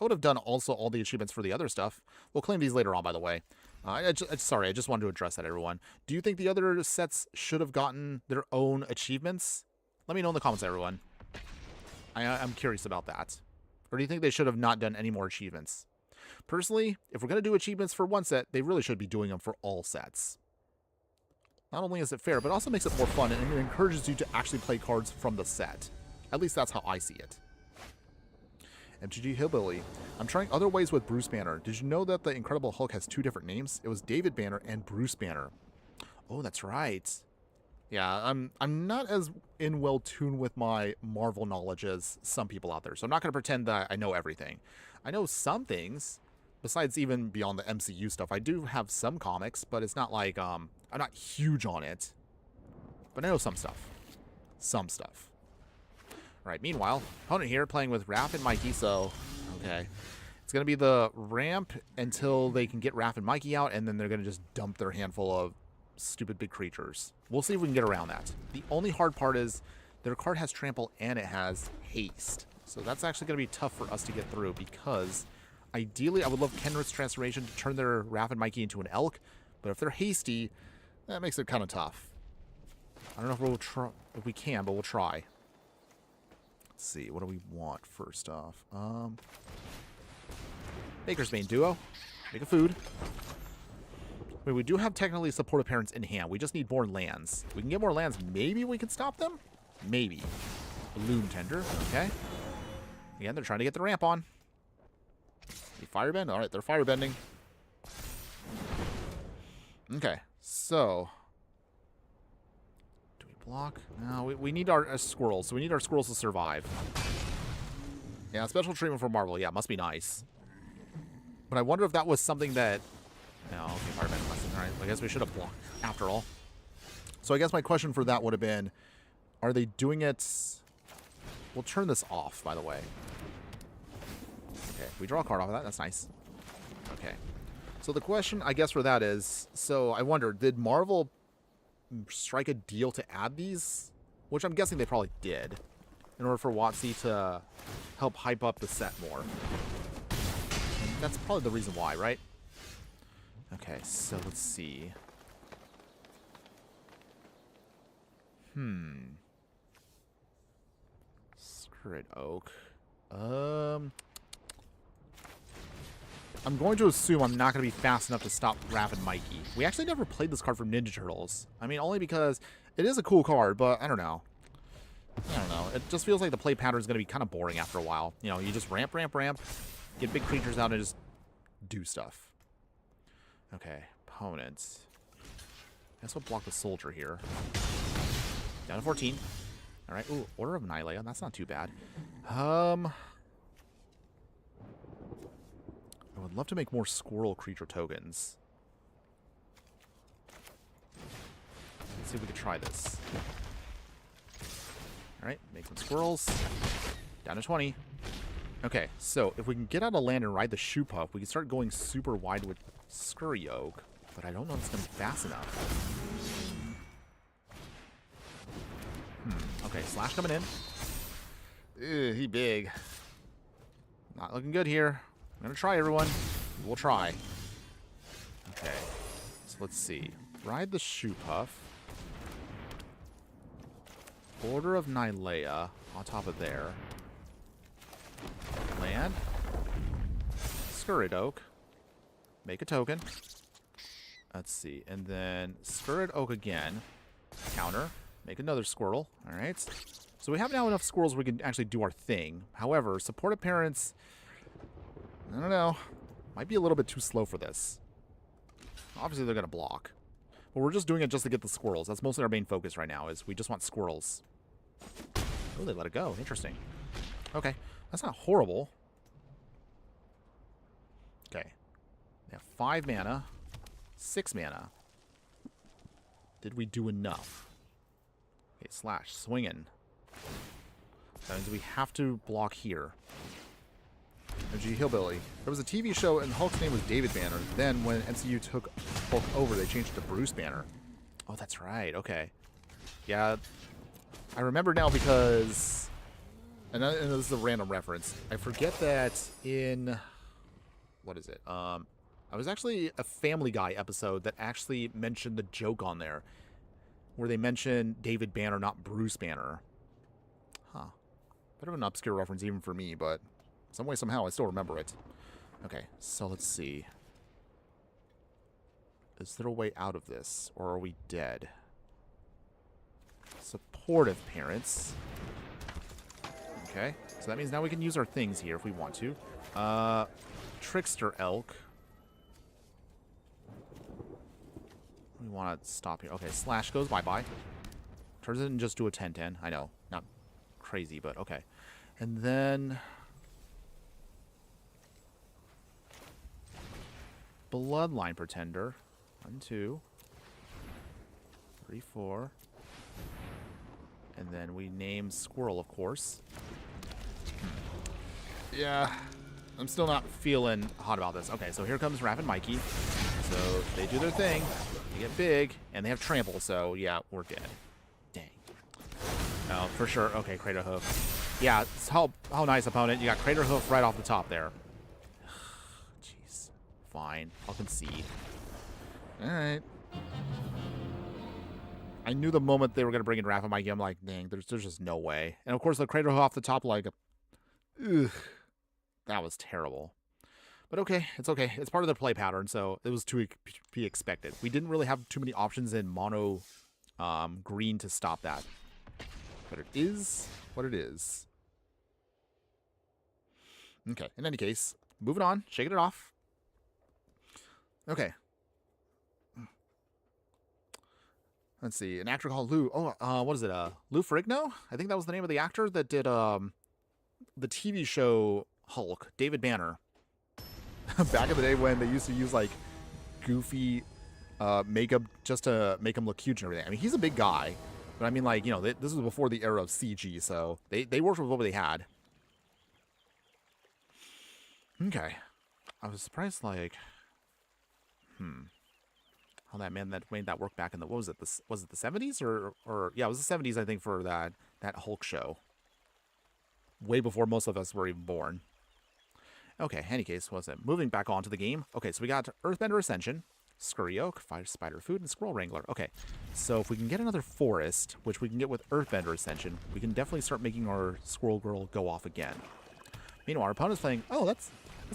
I would have done also all the achievements for the other stuff. We'll claim these later on, by the way. Sorry, I just wanted to address that, everyone. Do you think the other sets should have gotten their own achievements? Let me know in the comments, everyone. I'm curious about that. Or do you think they should have not done any more achievements? Personally, if we're going to do achievements for one set, they really should be doing them for all sets. Not only is it fair, but it also makes it more fun, and it encourages you to actually play cards from the set. At least that's how I see it. MTG Hillbilly. I'm trying other ways with Bruce Banner. Did you know that the Incredible Hulk has 2 different names? It was David Banner and Bruce Banner. Oh, that's right. Yeah, I'm not as well tuned with my Marvel knowledge as some people out there, so I'm not going to pretend that I know everything. I know some things, besides even beyond the MCU stuff. I do have some comics, but it's not like I'm not huge on it. But I know some stuff. Some stuff. All right, meanwhile, opponent here playing with Raph and Mikey, so, okay. It's going to be the ramp until they can get Raph and Mikey out, and then they're going to just dump their handful of stupid big creatures. We'll see if we can get around that. The only hard part is their card has trample and it has haste. So that's actually going to be tough for us to get through because ideally I would love Kenrith's transformation to turn their Raph and Mikey into an elk, but if they're hasty, that makes it kind of tough. I don't know if we'll try, if we can, but we'll try. Let's see, what do we want first off? Baker's Bane duo. Make a food. Wait, we do have technically supportive parents in hand. We just need more lands. If we can get more lands, maybe we can stop them? Maybe. Bloom Tender, okay. Again, they're trying to get the ramp on. They firebend? Alright, they're firebending. Okay, so... do we block? No, we need our squirrels. So we need our squirrels to survive. Yeah, special treatment for Marvel. Yeah, must be nice. But I wonder if that was something that... no, okay, firebend lesson. Alright, I guess we should have blocked after all. So I guess my question for that would have been, are they doing it... we'll turn this off, by the way. Okay, we draw a card off of that. That's nice. Okay. So the question, I guess, for that is, so I wonder, did Marvel strike a deal to add these? Which I'm guessing they probably did, in order for WotC to help hype up the set more. That's probably the reason why, right? Okay, so let's see. Spirit Oak. I'm going to assume I'm not going to be fast enough to stop Rapid Mikey. We actually never played this card from Ninja Turtles. I mean, only because it is a cool card, but I don't know. It just feels like the play pattern is going to be kind of boring after a while. You know, you just ramp, get big creatures out and just do stuff. Okay, opponents. Guess we'll block the soldier here. Down to 14. All right. Ooh, Order of Annihilation. That's not too bad. I would love to make more squirrel creature tokens. Let's see if we can try this. Alright, make some squirrels. Down to 20. Okay, so if we can get out of land and ride the shoe puff, we can start going super wide with Scurry Oak. But I don't know if it's going to be fast enough. Okay, Slash coming in. Ew, he big. Not looking good here. I'm going to try, everyone. We'll try. Okay. So let's see. Ride the shoe puff. Order of Nylea on top of there. Land. Scurried Oak. Make a token. Let's see. And then Scurried Oak again. Counter. Make another squirrel. Alright. So we have now enough squirrels we can actually do our thing. However, supportive parents... I don't know. Might be a little bit too slow for this. Obviously, they're going to block. But we're just doing it just to get the squirrels. That's mostly our main focus right now, is we just want squirrels. Oh, they let it go. Interesting. Okay. That's not horrible. Okay. They have 5 mana. 6 mana. Did we do enough? Okay, Slash. Swinging. That means we have to block here. MTG Hillbilly. There was a TV show and Hulk's name was David Banner. Then when MCU took Hulk over, they changed it to Bruce Banner. Oh, that's right. Okay. Yeah. I remember now because... And this is a random reference. I forget that in... What is it? I was actually a Family Guy episode that actually mentioned the joke on there. Where they mentioned David Banner, not Bruce Banner. Huh. Bit of an obscure reference even for me, but... Some way, somehow, I still remember it. Okay, so let's see. Is there a way out of this? Or are we dead? Supportive parents. Okay, so that means now we can use our things here if we want to. Trickster Elk. We want to stop here. Okay, Slash goes bye-bye. Turns it into just do a 10-10. I know, not crazy, but okay. And then... Bloodline Pretender. 1, 2, 3, 4. And then we name Squirrel, of course. Yeah, I'm still not feeling hot about this. Okay, so here comes Rapid Mikey. So they do their thing. They get big, and they have trample. So yeah, we're dead. Dang. Oh, for sure. Okay, Crater Hoof. Yeah, how nice, opponent. You got Crater Hoof right off the top there. Fine. I'll concede. Alright. I knew the moment they were going to bring in Rapid Mikey, I'm like, dang, there's just no way. And of course, the Crater off the top, like, ugh, that was terrible. But okay, it's okay. It's part of the play pattern, so it was to be expected. We didn't really have too many options in mono green to stop that. But it is what it is. Okay, in any case, moving on, shaking it off. Okay. Let's see. An actor called Lou. Oh, what is it? Lou Ferrigno? I think that was the name of the actor that did the TV show Hulk, David Banner. Back in the day when they used to use like goofy makeup just to make him look huge and everything. I mean, he's a big guy, but I mean, like, you know, this was before the era of CG, so they worked with what they had. Okay. I was surprised, like... How that made that work back in the, what was it? Was it the 70s or yeah, it was the 70s, I think, for that Hulk show. Way before most of us were even born. Okay, any case, what's it? Moving back onto the game. Okay, so we got Earthbender Ascension, Scurry Oak, Fire Spider Food, and Squirrel Wrangler. Okay, so if we can get another forest, which we can get with Earthbender Ascension, we can definitely start making our Squirrel Girl go off again. Meanwhile, our opponent's playing... Oh, that's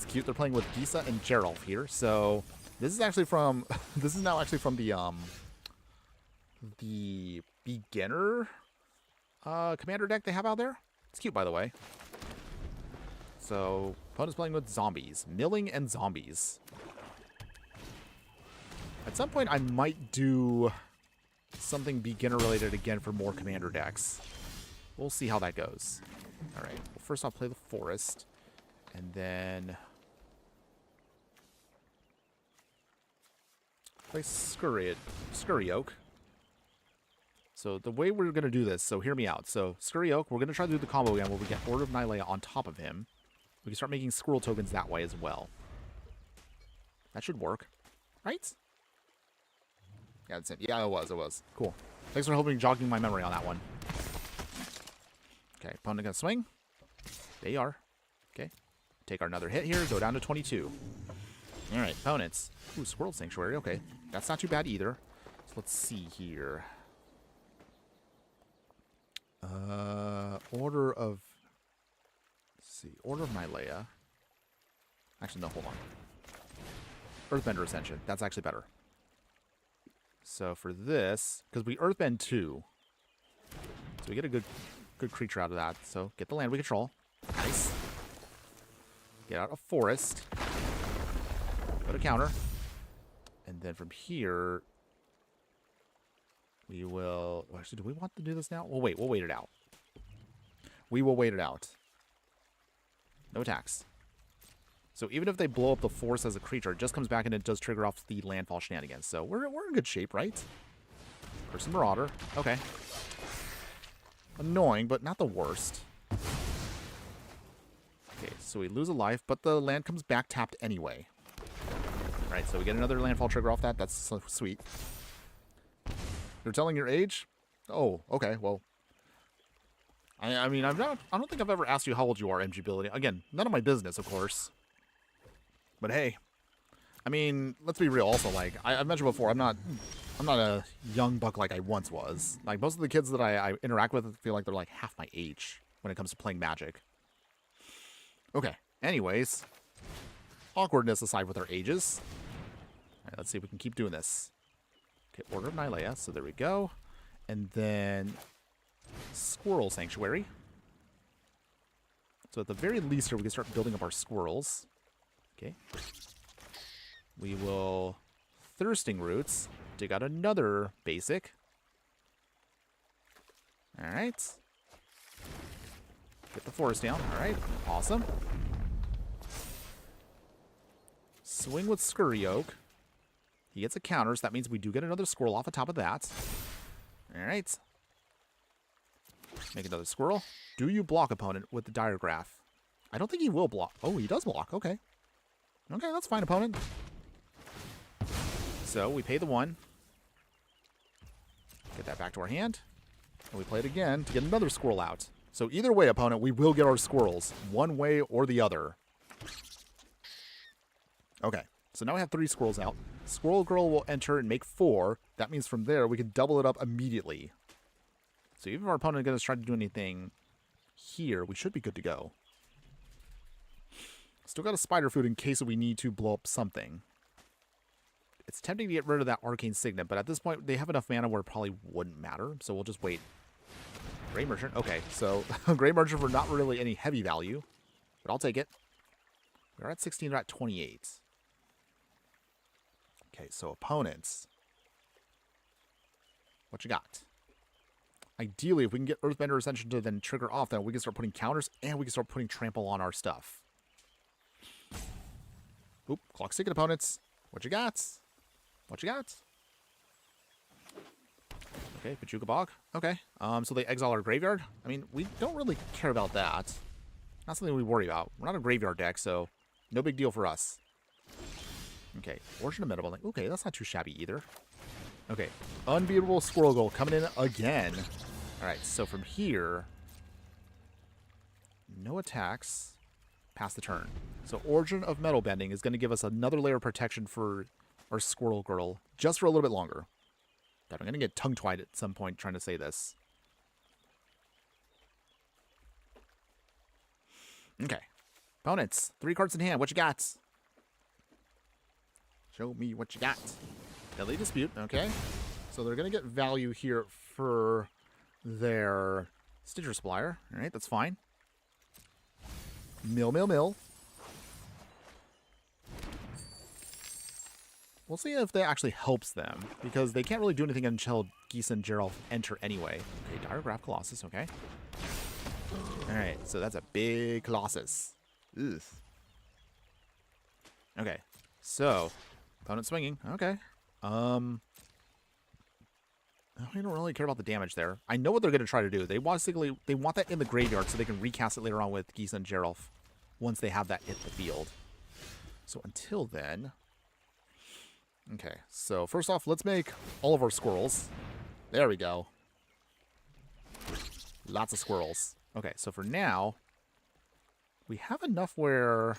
cute. They're playing with Gisa and Geralt here. So this is actually from... this is now actually from the beginner commander deck they have out there. It's cute, by the way. So, opponent's playing with zombies. Milling and zombies. At some point, I might do something beginner-related again for more commander decks. We'll see how that goes. Alright, well, first I'll play the forest. And then... play Scurry Oak. So the way we're going to do this, so hear me out. So Scurry Oak, we're going to try to do the combo again where we get Order of Nylea on top of him. We can start making squirrel tokens that way as well. That should work. Right? Yeah, that's it. Yeah, it was. Cool. Thanks for helping jogging my memory on that one. Okay, opponent gonna swing. They are. Okay. Take our another hit here, go down to 22. Alright, opponents. Ooh, Squirrel Sanctuary. Okay. That's not too bad either. So let's see here. Order of... Let's see. Order of Nylea. Actually, no, hold on. Earthbender Ascension. That's actually better. So for this, because we Earthbend 2, so we get a good creature out of that. So get the land we control. Nice. Get out a forest. Put a counter. And then from here, we will... Well, actually, do we want to do this now? We'll wait. We'll wait it out. We will wait it out. No attacks. So even if they blow up the forest as a creature, it just comes back and it does trigger off the landfall shenanigans. So we're in good shape, right? Person Marauder. Okay. Annoying, but not the worst. Okay, so we lose a life, but the land comes back tapped anyway. Right, so we get another landfall trigger off that. That's so sweet. You're telling your age? Oh, okay, well. I mean, I don't think I've ever asked you how old you are, MG Ability. Again, none of my business, of course. But hey, I mean, let's be real also, like, I've mentioned before, I'm not a young buck like I once was. Like, most of the kids that I interact with feel like they're like half my age when it comes to playing Magic. Okay, anyways, awkwardness aside with our ages. All right, let's see if we can keep doing this. Okay, Order of Nylea, so there we go. And then Squirrel Sanctuary. So at the very least here, we can start building up our squirrels. Okay. We will Thirsting Roots. Dig out another basic. Alright. Get the forest down. Alright. Awesome. Swing with Scurry Oak. He gets a counter, so that means we do get another squirrel off the top of that. Alright. Make another squirrel. Do you block, opponent, with the Diregraph? I don't think he will block. Oh, he does block. Okay. Okay, that's fine, opponent. So, we pay the 1. Get that back to our hand. And we play it again to get another squirrel out. So, either way, opponent, we will get our squirrels. One way or the other. Okay. So, now we have 3 squirrels out. Squirrel Girl will enter and make 4. That means from there, we can double it up immediately. So, even if our opponent is going to try to do anything here, we should be good to go. Still got a Spider Food in case we need to blow up something. It's tempting to get rid of that Arcane Signet, but at this point, they have enough mana where it probably wouldn't matter, so we'll just wait. Gray Merchant. Okay, so Gray Merchant for not really any heavy value, but I'll take it. We're at 16, we're at 28. Okay, so opponents. What you got? Ideally, if we can get Earthbender Ascension to then trigger off, then we can start putting counters, and we can start putting trample on our stuff. Oop, Clock Stick opponents. What you got? What you got? Okay, Pachuca Bog. Okay. So they exile our graveyard. I mean, we don't really care about that. Not something we worry about. We're not a graveyard deck, so no big deal for us. Okay, Origin of Metal. Okay, that's not too shabby either. Okay, Unbeatable Squirrel Girl coming in again. Alright, so from here, no attacks. Pass the turn. So Origin of Metal Bending is going to give us another layer of protection for our Squirrel Girl, just for a little bit longer. God, I'm going to get tongue-tied at some point trying to say this. Okay. Opponents, 3 cards in hand. What you got? Show me what you got. Deadly Dispute. Okay. So they're going to get value here for their Stitcher Splier. All right, that's fine. Mill. We'll see if that actually helps them, because they can't really do anything until Geese and Gerald enter anyway. Okay, Diregraph Colossus, okay. Alright, so that's a big Colossus. Ugh. Okay, so, opponent swinging, okay. I don't really care about the damage there. I know what they're going to try to do. They want that in the graveyard so they can recast it later on with Geese and Gerald once they have that hit the field. So until then... Okay, so first off, let's make all of our squirrels. There we go. Lots of squirrels. Okay, so for now, we have enough where...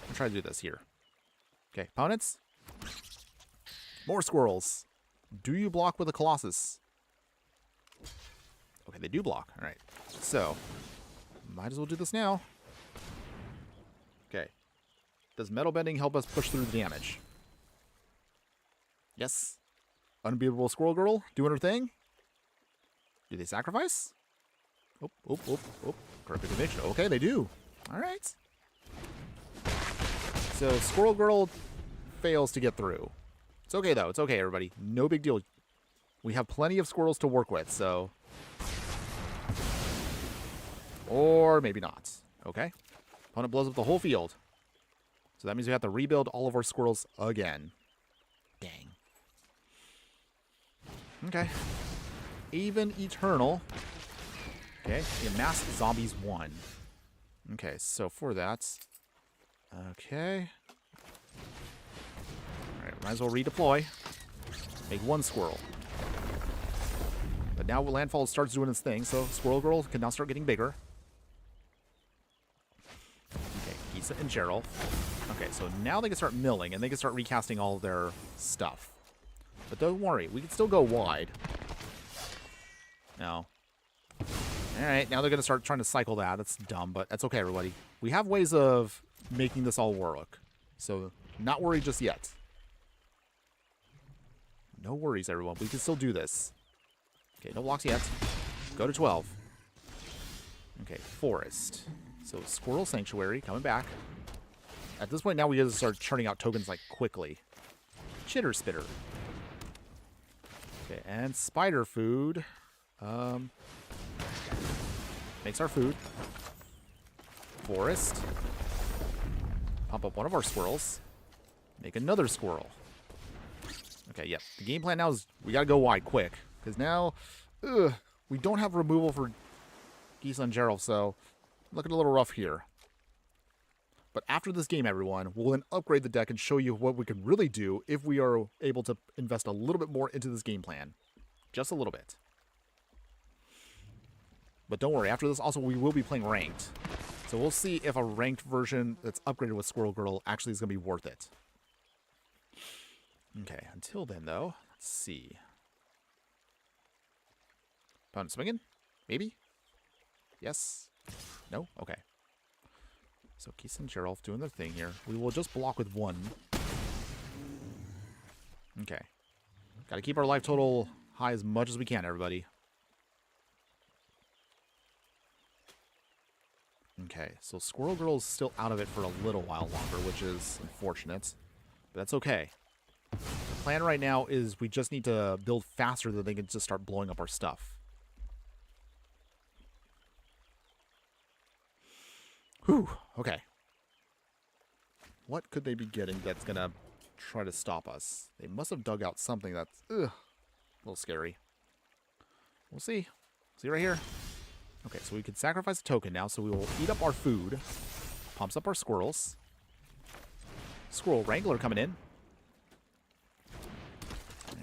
I'll try to do this here. Okay, opponents. More squirrels. Do you block with a Colossus? Okay, they do block. All right, so might as well do this now. Okay. Does Metal Bending help us push through the damage? Yes. Unbeatable Squirrel Girl doing her thing. Do they sacrifice? Oh. Correct conviction. Okay, they do. All right. So Squirrel Girl fails to get through. It's okay, though. It's okay, everybody. No big deal. We have plenty of squirrels to work with, so... Or maybe not. Okay. Opponent blows up the whole field. So that means we have to rebuild all of our squirrels again. Dang. Okay. Even Eternal. Okay. Mass Zombies 1. Okay, so for that... Okay. Alright, might as well redeploy. Make 1 squirrel. But now Landfall starts doing its thing, so Squirrel Girl can now start getting bigger. Okay, Gisa and Gerald. Okay, so now they can start milling, and they can start recasting all of their stuff. But don't worry, we can still go wide. No. Alright, now they're going to start trying to cycle that. That's dumb, but that's okay, everybody. We have ways of making this all work. So, not worried just yet. No worries, everyone. We can still do this. Okay, no blocks yet. Go to 12. Okay, Forest. So, Squirrel Sanctuary coming back. At this point now, we gotta start churning out tokens, like, quickly. Chitter Spitter. Okay, and Spider Food. Makes our food. Forest. Pump up one of our squirrels. Make another squirrel. Okay, yep. The game plan now is we gotta go wide quick. Because now, we don't have removal for Geese and Gerald, so looking a little rough here. But after this game, everyone, we'll then upgrade the deck and show you what we can really do if we are able to invest a little bit more into this game plan. Just a little bit. But don't worry, after this also we will be playing ranked. So we'll see if a ranked version that's upgraded with Squirrel Girl actually is going to be worth it. Okay, until then though, let's see. Opponent swinging? Maybe? Yes? No? Okay. So Keith and Gerald doing their thing here. We will just block with 1. Okay. Got to keep our life total high as much as we can, everybody. Okay, so Squirrel Girl is still out of it for a little while longer, which is unfortunate. But that's okay. The plan right now is we just need to build faster so they can just start blowing up our stuff. Whew, okay. What could they be getting that's going to try to stop us? They must have dug out something that's a little scary. We'll see. See right here. Okay, so we can sacrifice a token now, so we will eat up our food. Pumps up our squirrels. Squirrel Wrangler coming in.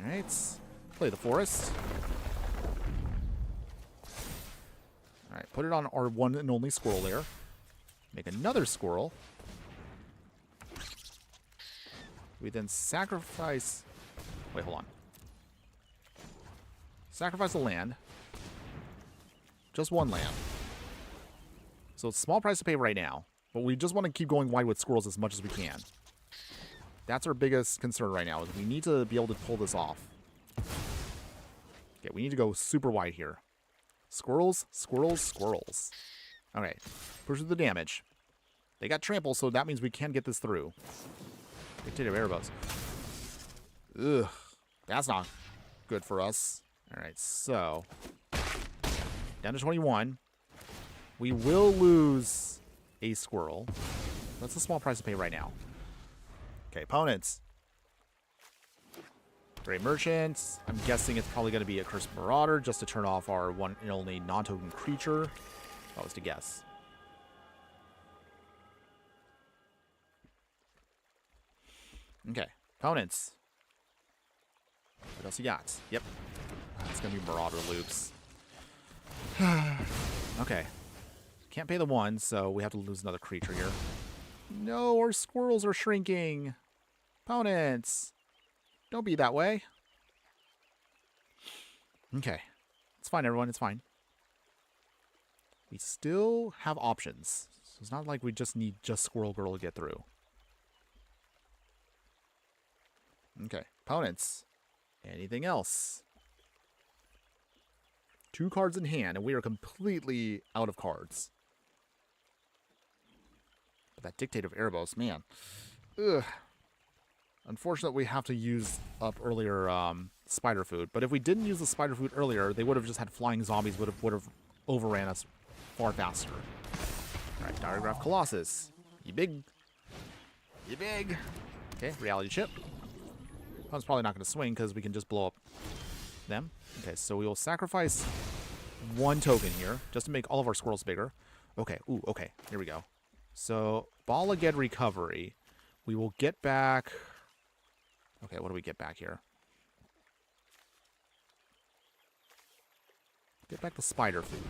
Alright. Play the forest. Alright, put it on our one and only squirrel there. Make another squirrel. We then sacrifice... Wait, hold on. Sacrifice a land. Just one land. So it's a small price to pay right now. But we just want to keep going wide with squirrels as much as we can. That's our biggest concern right now, is we need to be able to pull this off. Okay, we need to go super wide here. Squirrels, squirrels, squirrels. Alright, push through the damage. They got trample, so that means we can get this through. Dictative arrows. Ugh, that's not good for us. Alright, so... down to 21. We will lose a squirrel. That's a small price to pay right now. Okay, opponents. Great Merchants. I'm guessing it's probably going to be a Cursed Marauder just to turn off our one and only non-token creature. That was to guess. Okay, opponents. What else you got? Yep. It's going to be Marauder loops. Okay. Can't pay the one, so we have to lose another creature here. No, our squirrels are shrinking. Opponents. Don't be that way. Okay. It's fine, everyone. It's fine. We still have options. So it's not like we just need just Squirrel Girl to get through. Okay. Opponents. Anything else? 2 cards in hand, and we are completely out of cards. But that Dictative Erebos, man. Ugh. Unfortunately, we have to use up earlier spider food. But if we didn't use the spider food earlier, they would have just had flying zombies, would have overran us far faster. Alright, Diregraph Colossus. You big. You big. Okay, Reality Chip. One's probably not going to swing because we can just blow up them. Okay, so we will sacrifice 1 token here just to make all of our squirrels bigger. Okay, ooh, okay, here we go. So, Ball again recovery. We will get back... Okay, what do we get back here? Get back the spider food.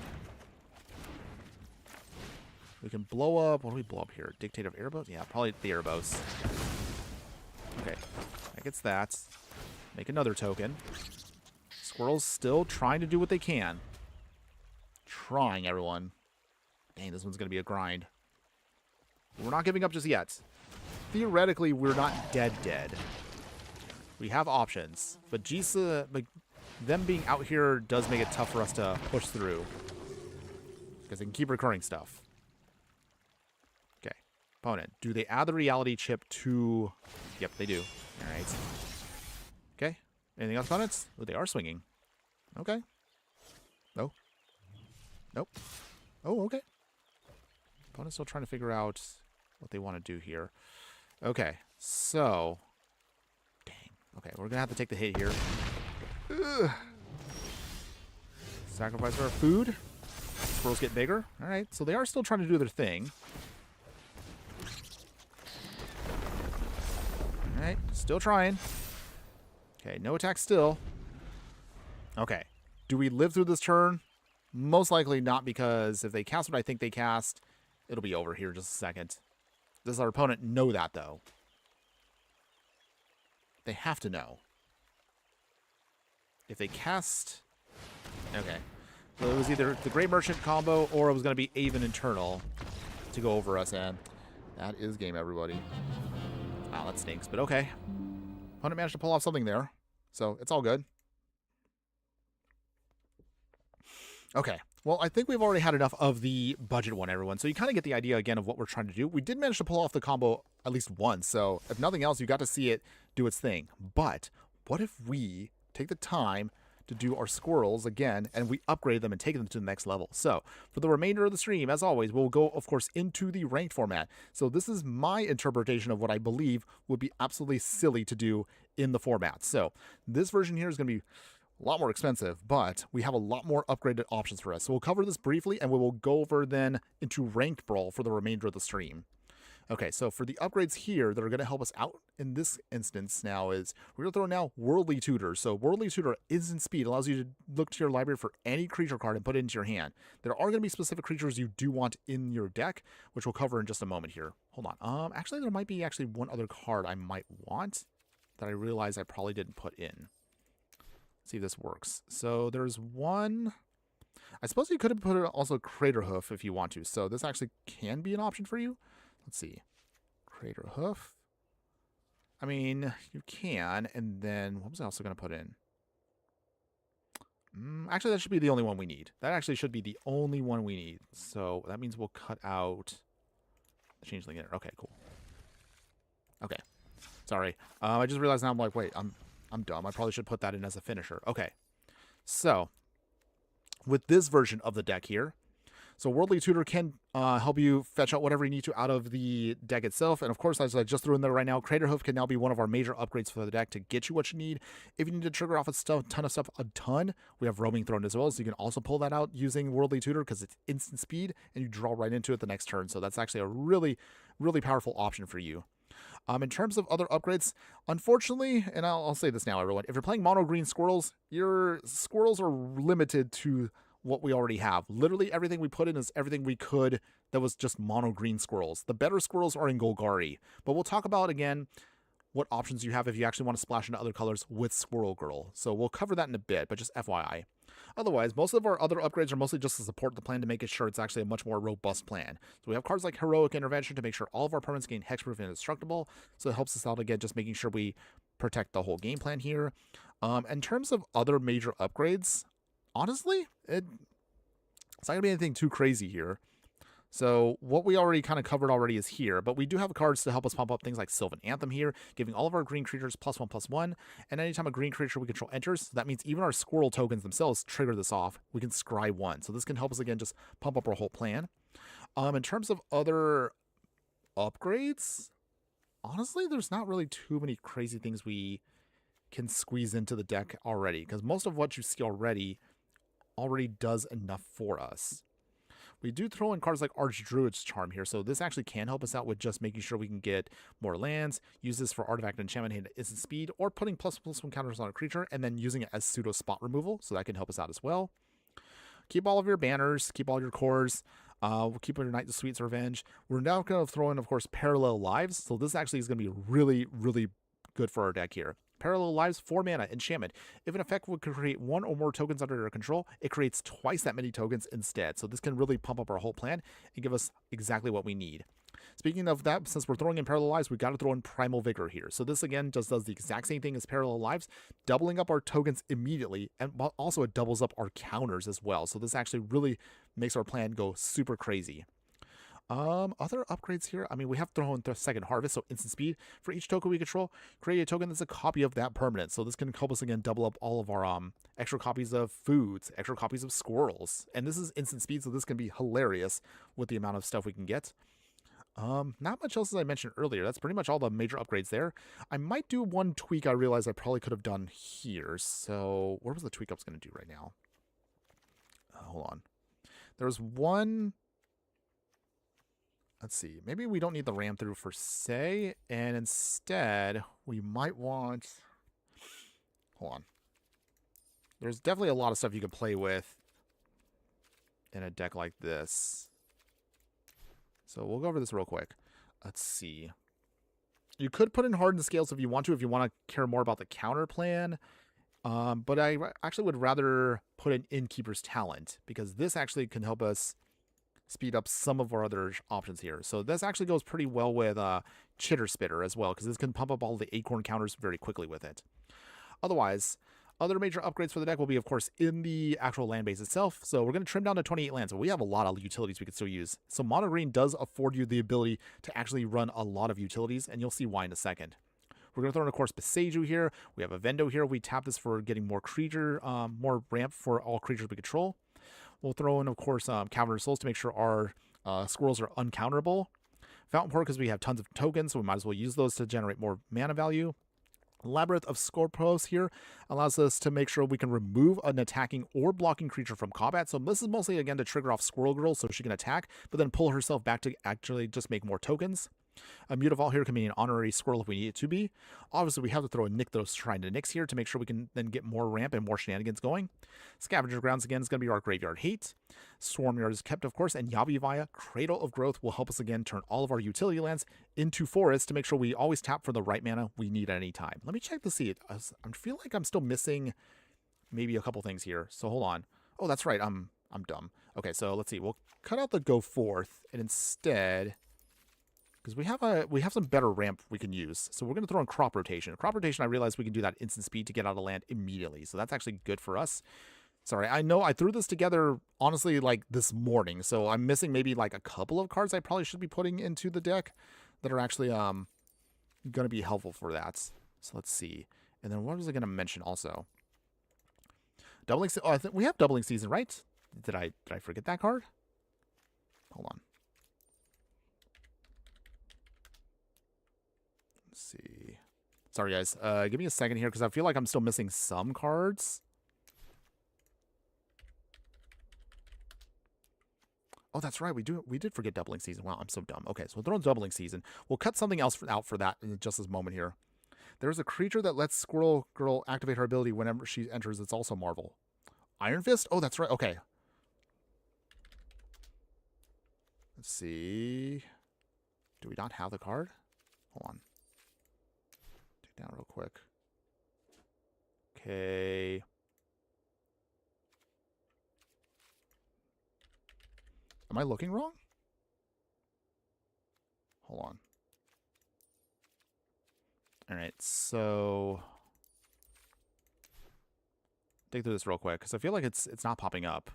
We can blow up... What do we blow up here? Dictative Erebos? Yeah, probably the Erebos. Okay, that gets that. Make another token. Squirrels still trying to do what they can. Trying, everyone. Dang, this one's going to be a grind. We're not giving up just yet. Theoretically, we're not dead. We have options. But Jisa, like, them being out here does make it tough for us to push through. Because they can keep recurring stuff. Okay. Opponent. Do they add the reality chip to... Yep, they do. Alright. Okay. Anything else, opponents? Oh, they are swinging. Okay. No. Nope. Oh, okay. Opponent's still trying to figure out what they want to do here. Okay. So. Dang. Okay, we're going to have to take the hit here. Ugh. Sacrifice our food. Squirrels get bigger. Alright, so they are still trying to do their thing. Alright, still trying. Okay, no attack still. Okay. Do we live through this turn? Most likely not, because if they cast what I think they cast, it'll be over here in just a second. Does our opponent know that, though? They have to know. If they cast... Okay. So it was either the Great Merchant combo, or it was going to be Aven Internal to go over us, and that is game, everybody. Wow, that stinks, but okay. Opponent managed to pull off something there, so it's all good. Okay, well, I think we've already had enough of the budget one, everyone. So you kind of get the idea, again, of what we're trying to do. We did manage to pull off the combo at least once, so if nothing else, you got to see it do its thing. But what if we take the time to do our squirrels again, and we upgrade them and take them to the next level? So for the remainder of the stream, as always, we'll go, of course, into the ranked format. So this is my interpretation of what I believe would be absolutely silly to do in the format. So this version here is going to be a lot more expensive, but we have a lot more upgraded options for us. So we'll cover this briefly, and we will go over then into ranked Brawl for the remainder of the stream. Okay, so for the upgrades here that are going to help us out in this instance now is we're going to throw now Worldly Tutor. So Worldly Tutor instant speed allows you to look to your library for any creature card and put it into your hand. There are going to be specific creatures you do want in your deck, which we'll cover in just a moment here. Hold on. Actually, there might be one other card I might want that I realized I probably didn't put in. Let's see if this works. So there's one. I suppose you could have put it also Crater Hoof if you want to. So this actually can be an option for you. Let's see. Crater Hoof. I mean, you can. And then what was I also going to put in? Actually, that should be the only one we need. That actually should be the only one we need. So that means we'll cut out the Changeling in there. Okay, cool. Okay. Sorry. I just realized now I'm like, wait, I'm dumb. I probably should put that in as a finisher. Okay. So with this version of the deck here, so Worldly Tutor can help you fetch out whatever you need to out of the deck itself. And of course, as I just threw in there right now, Crater Hoof can now be one of our major upgrades for the deck to get you what you need. If you need to trigger off a ton of stuff, we have Roaming Throne as well. So you can also pull that out using Worldly Tutor because it's instant speed and you draw right into it the next turn. So that's actually a really, really powerful option for you. In terms of other upgrades, unfortunately, and I'll say this now, everyone, if you're playing mono green Squirrels, your Squirrels are limited to what we already have. Literally everything we put in is everything we could that was just mono green Squirrels. The better Squirrels are in Golgari, but we'll talk about again what options you have if you actually want to splash into other colors with Squirrel Girl. So we'll cover that in a bit, but just FYI. Otherwise, most of our other upgrades are mostly just to support the plan to make it sure it's actually a much more robust plan. So we have cards like Heroic Intervention to make sure all of our permanents gain hexproof and indestructible. So it helps us out again, just making sure we protect the whole game plan here. In terms of other major upgrades, honestly, it's not going to be anything too crazy here. So what we already kind of covered already is here, but we do have cards to help us pump up things like Sylvan Anthem here, giving all of our green creatures +1/+1, and anytime a green creature we control enters, so that means even our Squirrel tokens themselves trigger this off, we can scry 1. So this can help us again just pump up our whole plan. In terms of other upgrades, honestly, there's not really too many crazy things we can squeeze into the deck already, because most of what you see already does enough for us. We do throw in cards like Archdruid's Charm here, so this actually can help us out with just making sure we can get more lands, use this for artifact enchantment and instant speed, or putting +1/+1 counters on a creature, and then using it as pseudo spot removal, so that can help us out as well. Keep all of your banners, keep all your cores, we'll keep your Knight of Sweet's Revenge. We're now going to throw in, of course, Parallel Lives, so this actually is going to be really, really good for our deck here. Parallel Lives, 4 mana, enchantment. If an effect would create 1 or more tokens under your control, it creates twice that many tokens instead. So this can really pump up our whole plan and give us exactly what we need. Speaking of that, since we're throwing in Parallel Lives, we've got to throw in Primal Vigor here. So this again just does the exact same thing as Parallel Lives, doubling up our tokens immediately, and also it doubles up our counters as well. So this actually really makes our plan go super crazy. Other upgrades here, I mean, we have thrown the Second Harvest, so instant speed. For each token we control, create a token that's a copy of that permanent. So this can help us, again, double up all of our extra copies of foods, extra copies of Squirrels. And this is instant speed, so this can be hilarious with the amount of stuff we can get. Not much else as I mentioned earlier. That's pretty much all the major upgrades there. I might do one tweak I realized I probably could have done here. So where was the tweak I was going to do right now? Hold on. There's one... Let's see, maybe we don't need the ram through per se, and instead we might want, hold on. There's definitely a lot of stuff you can play with in a deck like this. So we'll go over this real quick. Let's see. You could put in Hardened Scales if you want to care more about the counter plan. But I actually would rather put in Innkeeper's Talent, because this actually can help us speed up some of our other options here. So this actually goes pretty well with Chitter Spitter as well, because this can pump up all the Acorn counters very quickly with it. Otherwise, other major upgrades for the deck will be, of course, in the actual land base itself. So we're going to trim down to 28 lands, but we have a lot of utilities we can still use. So Mono Green does afford you the ability to actually run a lot of utilities, and you'll see why in a second. We're going to throw in, of course, Beseiju here. We have a Vendo here. We tap this for getting more more ramp for all creatures we control. We'll throw in, of course, Cavern of Souls to make sure our Squirrels are uncounterable. Fountain Port, because we have tons of tokens, so we might as well use those to generate more mana value. Labyrinth of Scorpos here allows us to make sure we can remove an attacking or blocking creature from combat. So this is mostly, again, to trigger off Squirrel Girl so she can attack, but then pull herself back to actually just make more tokens. A Mutavault here can be an honorary squirrel if we need it to be. Obviously, we have to throw a Nick those trying to Nicks here to make sure we can then get more ramp and more shenanigans going. Scavenger Grounds again is going to be our Graveyard Hate. Swarm Yard is kept, of course, and Yabivaya, Cradle of Growth, will help us again turn all of our utility lands into forests to make sure we always tap for the right mana we need at any time. Let me check to see it. I feel like I'm still missing maybe a couple things here, so hold on. Oh, that's right, I'm dumb. Okay, so let's see. We'll cut out the go forth, and instead, because we have some better ramp we can use, so we're going to throw in crop rotation. Crop rotation, I realize we can do that instant speed to get out of land immediately, so that's actually good for us. Sorry, I know I threw this together, honestly, like this morning, so I'm missing maybe like a couple of cards I probably should be putting into the deck that are actually going to be helpful for that. So let's see. And then what was I going to mention also? Doubling. Oh, I think we have doubling season, right? Did I forget that card? Hold on. Let's see. Sorry, guys. Give me a second here because I feel like I'm still missing some cards. Oh, that's right. We did forget doubling season. Wow, I'm so dumb. Okay, so we'll throw in doubling season. We'll cut something else out for that in just this moment here. There's a creature that lets Squirrel Girl activate her ability whenever she enters. It's also Marvel. Iron Fist? Oh, that's right. Okay. Let's see. Do we not have the card? Hold on. Take it down real quick. Okay. Am I looking wrong? Hold on. All right, so dig through this real quick because I feel like it's not popping up.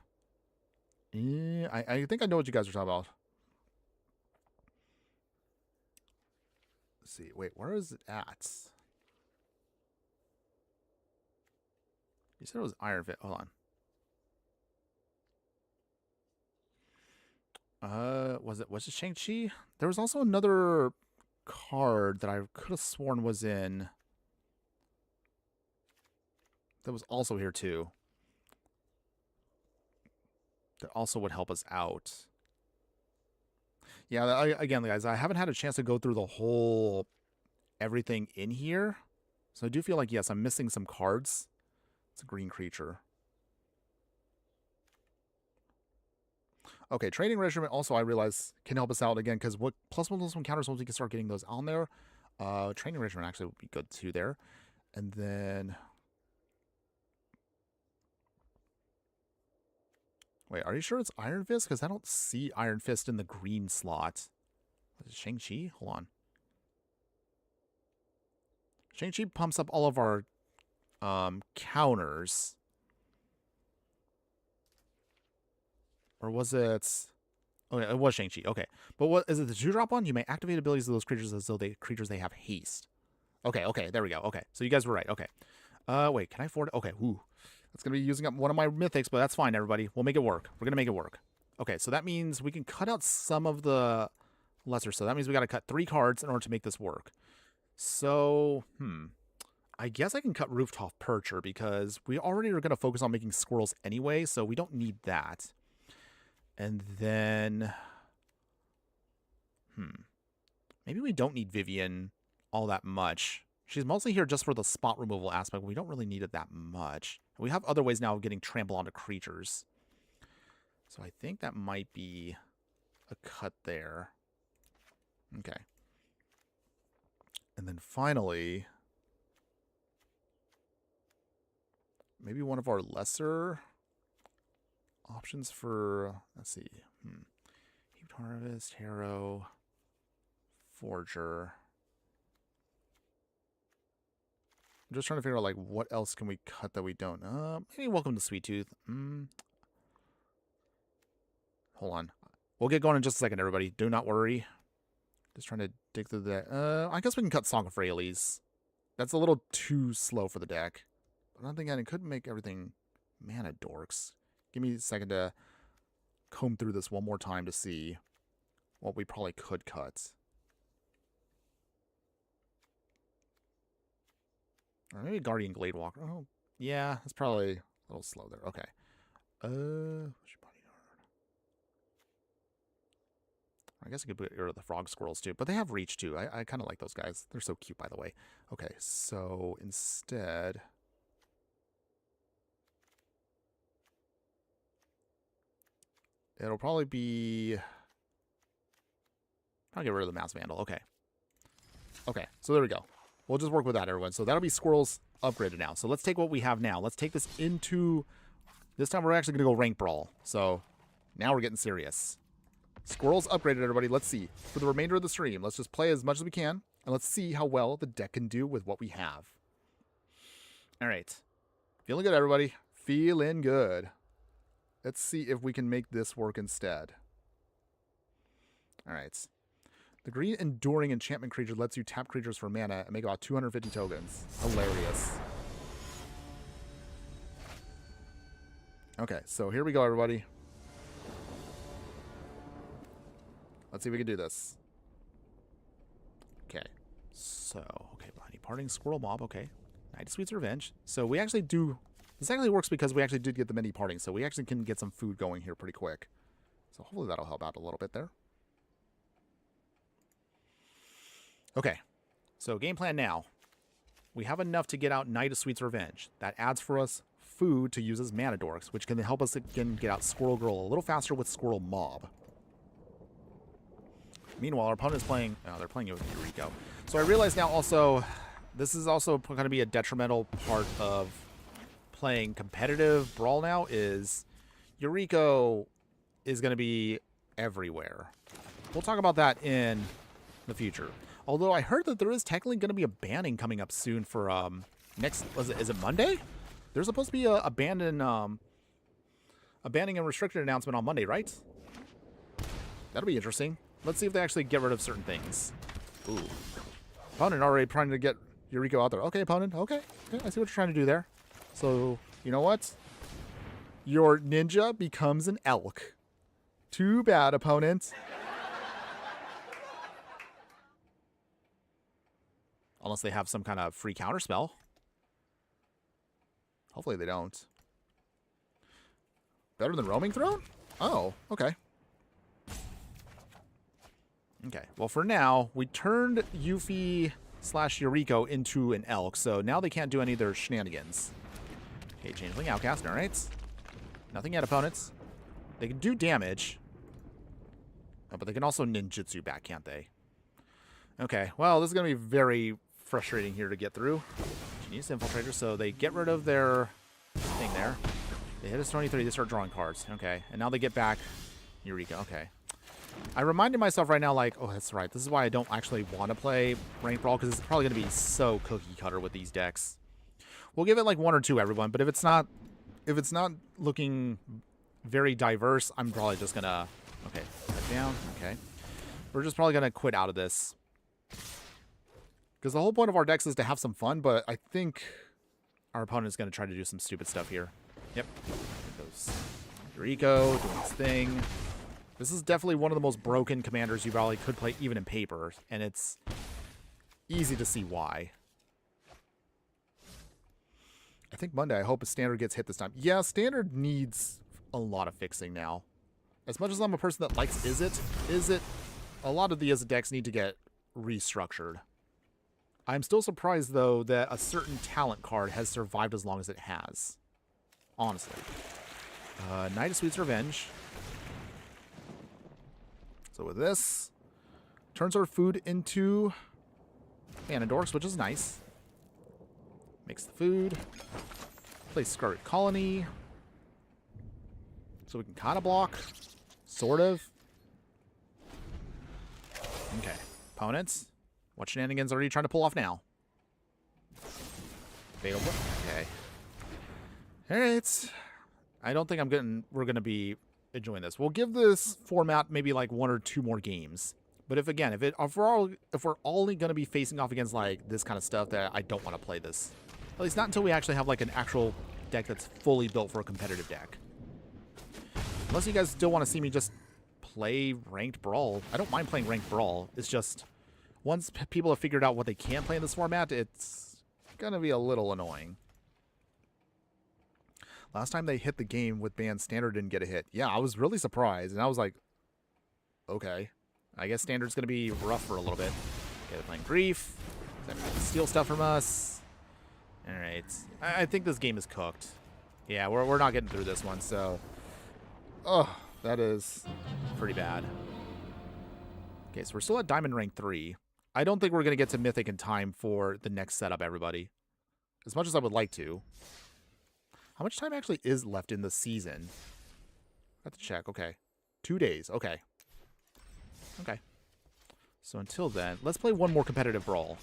I think I know what you guys are talking about. Let's see. Wait, where is it at? You said it was Iron Fit. Hold on. Was it Shang-Chi? There was also another card that I could have sworn was in. That was also here too. That also would help us out. Yeah, again, guys, I haven't had a chance to go through the whole everything in here. So I do feel like, yes, I'm missing some cards. It's a green creature. Okay, Training Regiment also, I realize, can help us out again, because what +1/+1 counters once we can start getting those on there. Training Regiment actually would be good too there. And then... Wait, are you sure it's Iron Fist? Because I don't see Iron Fist in the green slot. What is it, Shang-Chi? Hold on. Shang-Chi pumps up all of our counters. Or was it... Oh, yeah, it was Shang-Chi. Okay. But what is it, the 2-drop one? You may activate abilities of those creatures as though they have haste. Okay, there we go. Okay, so you guys were right. Okay. Wait, can I afford it? Okay, whoo. That's going to be using up one of my mythics, but that's fine, everybody. We'll make it work. We're going to make it work. Okay, so that means we can cut out some of the lesser. So that means we got to cut 3 cards in order to make this work. So, I guess I can cut Rooftop Percher because we already are going to focus on making squirrels anyway, so we don't need that. And then, maybe we don't need Vivian all that much. She's mostly here just for the spot removal aspect. We don't really need it that much. We have other ways now of getting trample onto creatures. So I think that might be a cut there. Okay. And then finally, maybe one of our lesser options for, let's see. Heaped Harvest, Harrow, Forger. I'm just trying to figure out, like, what else can we cut that we don't? Maybe Welcome to Sweet Tooth. Hold on. We'll get going in just a second, everybody. Do not worry. Just trying to dig through the... I guess we can cut Song of Fraley's. That's a little too slow for the deck. But I'm thinking it could make everything mana dorks. Give me a second to comb through this one more time to see what we probably could cut. Or maybe Guardian Gladewalker. Oh, yeah, that's probably a little slow there. Okay. I guess I could get rid of the frog squirrels too, but they have reach too. I kind of like those guys. They're so cute, by the way. Okay, so instead, it'll probably be. I'll get rid of the Mass Vandal. Okay. Okay, so there we go. We'll just work with that, everyone. So that'll be Squirrels upgraded now. So let's take what we have now. Let's take this into... This time we're actually going to go rank Brawl. So now we're getting serious. Squirrels upgraded, everybody. Let's see. For the remainder of the stream, let's just play as much as we can. And let's see how well the deck can do with what we have. All right. Feeling good, everybody. Feeling good. Let's see if we can make this work instead. All right. The green Enduring Enchantment creature lets you tap creatures for mana and make about 250 tokens. Hilarious. Okay, so here we go, everybody. Let's see if we can do this. Okay, so, okay, Bloody Parting Squirrel Mob, okay. Night of Sweet's Revenge. So we actually do... This actually works because we actually did get the mini parting, so we actually can get some food going here pretty quick. So hopefully that'll help out a little bit there. Okay, so game plan now. We have enough to get out Night of Sweet's Revenge. That adds for us food to use as mana dorks, which can help us again get out Squirrel Girl a little faster with Squirrel Mob. Meanwhile, our opponent is playing... Oh, they're playing it with Eureka. So I realize now also, this is also going to be a detrimental part of playing competitive Brawl now, is Eureka is going to be everywhere. We'll talk about that in the future. Although I heard that there is technically going to be a banning coming up soon for next. Is it Monday? There's supposed to be a banning and restricted announcement on Monday, right? That'll be interesting. Let's see if they actually get rid of certain things. Ooh, opponent already trying to get Eureka out there. Okay, opponent. Okay, I see what you're trying to do there. So you know what? Your ninja becomes an elk. Too bad, opponent. Unless they have some kind of free counterspell. Hopefully they don't. Better than Roaming Throne? Oh, okay. Okay, well for now, we turned Yuffie / Eureka into an elk, so now they can't do any of their shenanigans. Okay, Changeling Outcast, alright. Nothing yet, opponents. They can do damage. Oh, but they can also ninjutsu back, can't they? Okay, well, this is going to be very frustrating here to get through. Genius Infiltrator, so they get rid of their thing there. They hit us 23, they start drawing cards. Okay, and now they get back Eureka. Okay. I reminded myself right now, like, oh, that's right. This is why I don't actually want to play Ranked Brawl, because it's probably going to be so cookie cutter with these decks. We'll give it like 1 or 2, everyone, but if it's not looking very diverse, I'm probably just going to, okay, back down, okay. We're just probably going to quit out of this. Because the whole point of our decks is to have some fun, but I think our opponent is going to try to do some stupid stuff here. Yep. There goes Eureka doing his thing. This is definitely one of the most broken commanders you probably could play even in paper, and it's easy to see why. I think Monday, I hope a standard gets hit this time. Yeah, standard needs a lot of fixing now. As much as I'm a person that likes Is It, a lot of the Is It decks need to get restructured. I'm still surprised, though, that a certain talent card has survived as long as it has. Honestly. Night of Sweet's Revenge. So with this, turns our food into mana dorks, which is nice. Makes the food. Plays Scarlet Colony. So we can kind of block. Sort of. Okay. Opponents. What shenanigans are you trying to pull off now? Fatal. Okay. Alright. I don't think we're gonna be enjoying this. We'll give this format maybe like 1 or 2 more games. But if we're only gonna be facing off against like this kind of stuff, that I don't want to play this. At least not until we actually have like an actual deck that's fully built for a competitive deck. Unless you guys still want to see me just play Ranked Brawl. I don't mind playing Ranked Brawl. It's just once people have figured out what they can play in this format, it's gonna be a little annoying. Last time they hit the game with banned standard didn't get a hit. Yeah, I was really surprised, and I was like, okay. I guess Standard's going to be rough for a little bit. Okay, they're playing Grief. They're going to steal stuff from us. All right. I think this game is cooked. Yeah, we're not getting through this one, so... Oh, that is pretty bad. Okay, so we're still at Diamond Rank 3. I don't think we're going to get to Mythic in time for the next setup, everybody. As much as I would like to. How much time actually is left in the season? I have to check. Okay. 2 days. Okay. Okay. So until then, let's play one more competitive Brawl.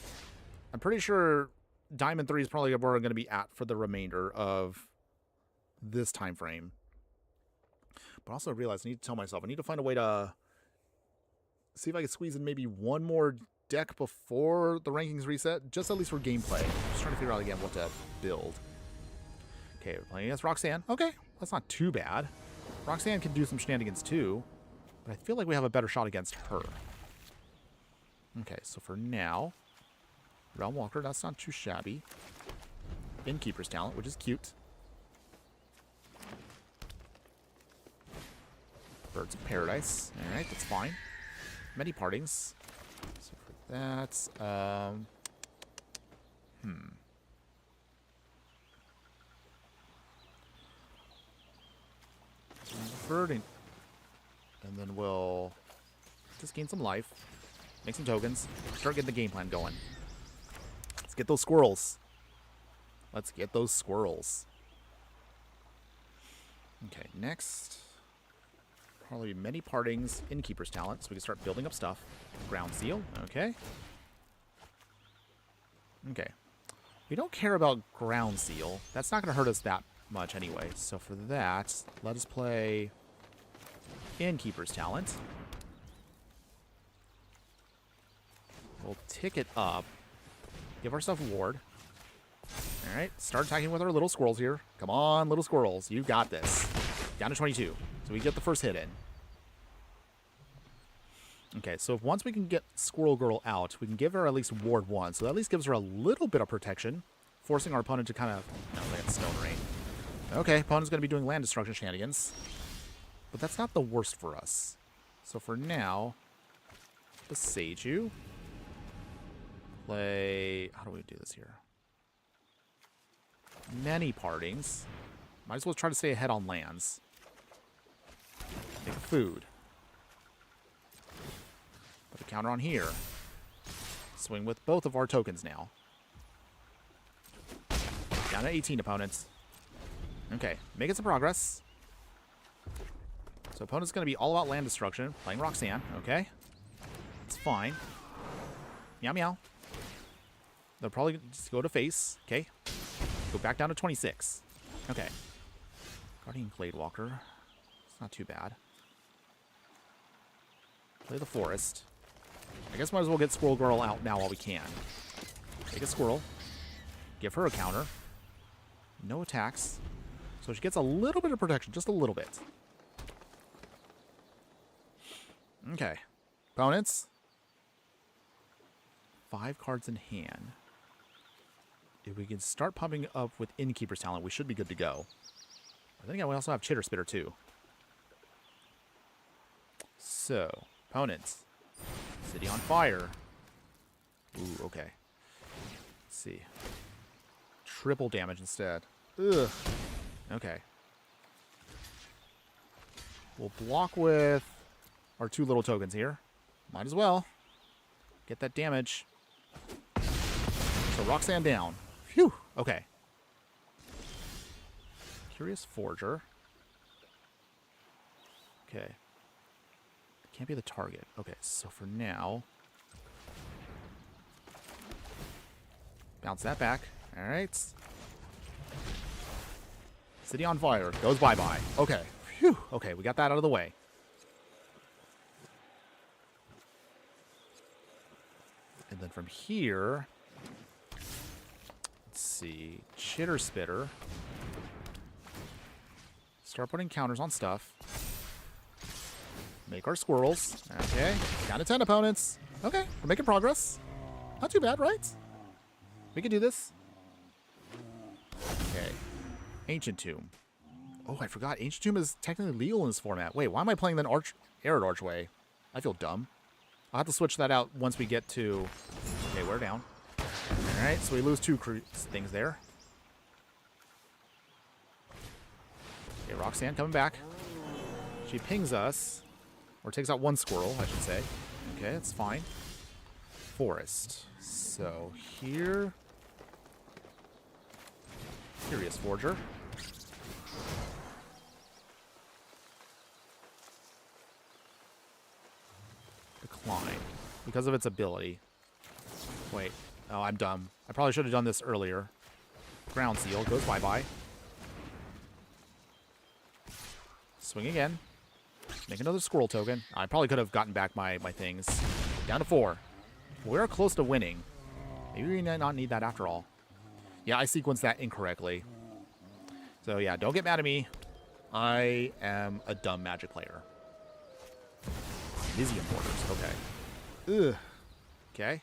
I'm pretty sure Diamond 3 is probably where we're going to be at for the remainder of this time frame. But also I realized I need to tell myself, I need to find a way to see if I can squeeze in maybe one more deck before the rankings reset, just at least for gameplay. Just trying to figure out again what to build. Okay, we're playing against Roxanne. Okay, that's not too bad. Roxanne can do some shenanigans too, but I feel like we have a better shot against her. Okay, so for now, Realm Walker, that's not too shabby. Innkeeper's Talent, which is cute. Birds of Paradise. Alright, that's fine. Many partings. So for that, Birding. And then we'll just gain some life. Make some tokens. Start getting the game plan going. Let's get those squirrels. Let's get those squirrels. Okay, next. Probably many partings, Innkeeper's Talent, so we can start building up stuff. Ground Seal, okay. Okay. We don't care about Ground Seal. That's not going to hurt us that much anyway. So for that, let us play Innkeeper's Talent. We'll tick it up. Give ourselves a ward. Alright, start attacking with our little squirrels here. Come on, little squirrels. You got this. Down to 22. So we get the first hit in. Okay, so if once we can get Squirrel Girl out, we can give her at least Ward 1. So that at least gives her a little bit of protection, forcing our opponent to kind of... No, they got Stone Rain. Okay, opponent's going to be doing land destruction shenanigans. But that's not the worst for us. So for now, Besage you. Play... How do we do this here? Many partings. Might as well try to stay ahead on lands. Make a food. Put a counter on here. Swing with both of our tokens now. Down to 18 opponents. Okay, making some progress. So opponent's going to be all about land destruction. Playing Roxanne, okay. It's fine. Meow meow. They'll probably just go to face, okay. Go back down to 26. Okay. Guardian Gladewalker. It's not too bad. Play the Forest. I guess might as well get Squirrel Girl out now while we can. Take a squirrel. Give her a counter. No attacks. So she gets a little bit of protection. Just a little bit. Okay. Opponents. 5 cards in hand. If we can start pumping up with Innkeeper's Talent, we should be good to go. I think we also have Chitter Spitter too. So, opponents. City on fire. Ooh, okay. Let's see. Triple damage instead. Ugh. Okay. We'll block with our 2 little tokens here. Might as well. Get that damage. So Roxanne down. Phew. Okay. Curious Forger. Okay. Can't be the target. Okay, so for now... Bounce that back. Alright. City on fire. Goes bye-bye. Okay. Phew. Okay, we got that out of the way. And then from here... Let's see. Chitter Spitter. Start putting counters on stuff. Make our squirrels. Okay. Down to 10 opponents. Okay. We're making progress. Not too bad, right? We can do this. Okay. Ancient Tomb. Oh, I forgot. Ancient Tomb is technically legal in this format. Wait, why am I playing then Arid Archway? I feel dumb. I'll have to switch that out once we get to... Okay, we're down. Alright, so we lose 2 things there. Okay, Roxanne coming back. She pings us. Or takes out 1 squirrel, I should say. Okay, that's fine. Forest. So, here... Curious Forger. Decline. Because of its ability. Wait. Oh, I'm dumb. I probably should have done this earlier. Ground Seal goes bye-bye. Swing again. Make another squirrel token. I probably could have gotten back my things. Down to 4. We're close to winning. Maybe we might not need that after all. Yeah, I sequenced that incorrectly. So yeah, don't get mad at me. I am a dumb Magic player. Visium borders. Okay. Ugh. Okay.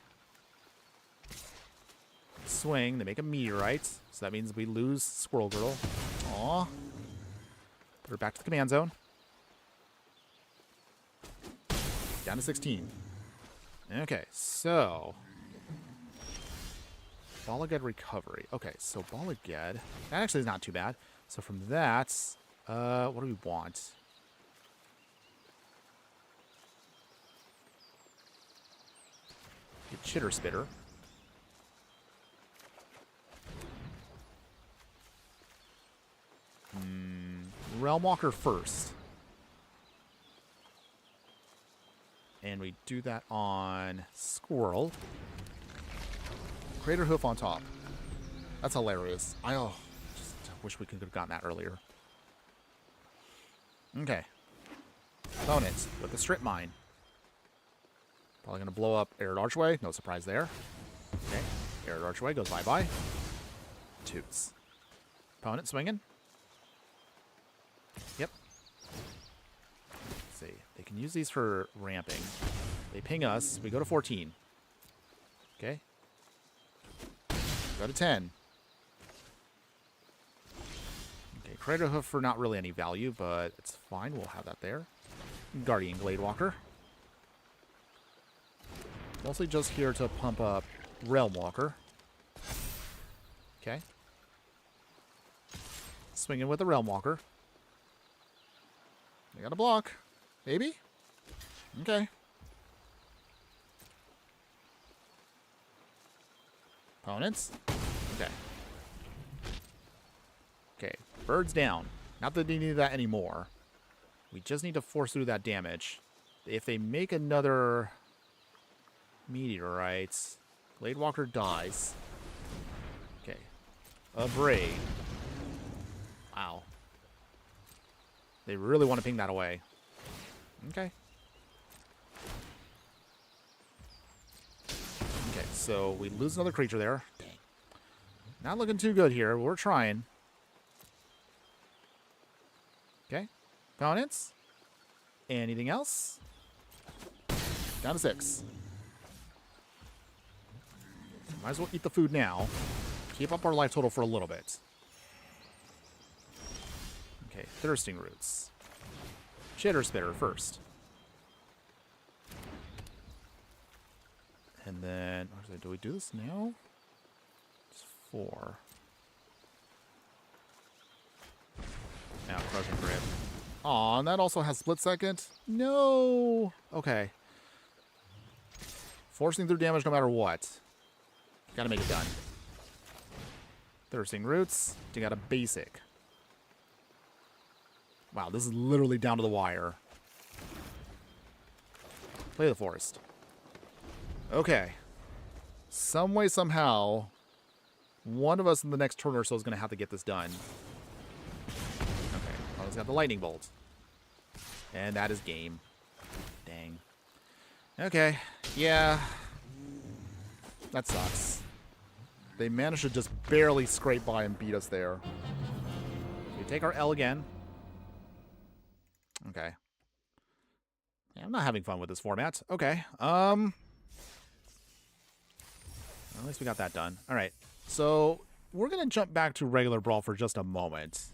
Swing. They make a meteorite. So that means we lose Squirrel Girl. Aw. Put her back to the command zone. Down to 16. Okay, so... Balaged recovery. Okay, so Balaged... That actually is not too bad. So from that... what do we want? Get Chitter Spitter. Realm Walker first. And we do that on Squirrel. Crater Hoof on top. That's hilarious. I just wish we could have gotten that earlier. Okay. Opponent with the Strip Mine. Probably going to blow up Arid Archway. No surprise there. Okay. Arid Archway goes bye-bye. Toots. Opponent swinging. Yep. Let's see. They can use these for ramping. They ping us. We go to 14. Okay. Go to 10. Okay, Crater Hoof for not really any value, but it's fine. We'll have that there. Guardian Gladewalker. Mostly just here to pump up Realm Walker. Okay. Swinging with the Realm Walker. They got a block. Maybe? Okay. Opponents? Okay. Okay. Birds down. Not that they need that anymore. We just need to force through that damage. If they make another meteorite, Gladewalker dies. Okay. A Braid. Wow. They really want to ping that away. Okay. Okay, so we lose another creature there. Dang. Not looking too good here. We're trying. Okay. Opponents? Anything else? Down to 6. Might as well eat the food now. Keep up our life total for a little bit. Okay, Thirsting Roots. Chitter Spitter first. And then, do we do this now? It's 4. Now, Crushing Grip. Aw, and that also has Split Second? No! Okay. Forcing through damage no matter what. Gotta make it done. Thirsting Roots. You got a basic. Wow, this is literally down to the wire. Play the Forest. Okay. Some way, somehow, one of us in the next turn or so is going to have to get this done. Okay. Well, it's got the Lightning Bolt. And that is game. Dang. Okay. Yeah. That sucks. They managed to just barely scrape by and beat us there. We take our L again. Okay. Yeah, I'm not having fun with this format. Okay. At least we got that done. All right. So we're going to jump back to regular Brawl for just a moment.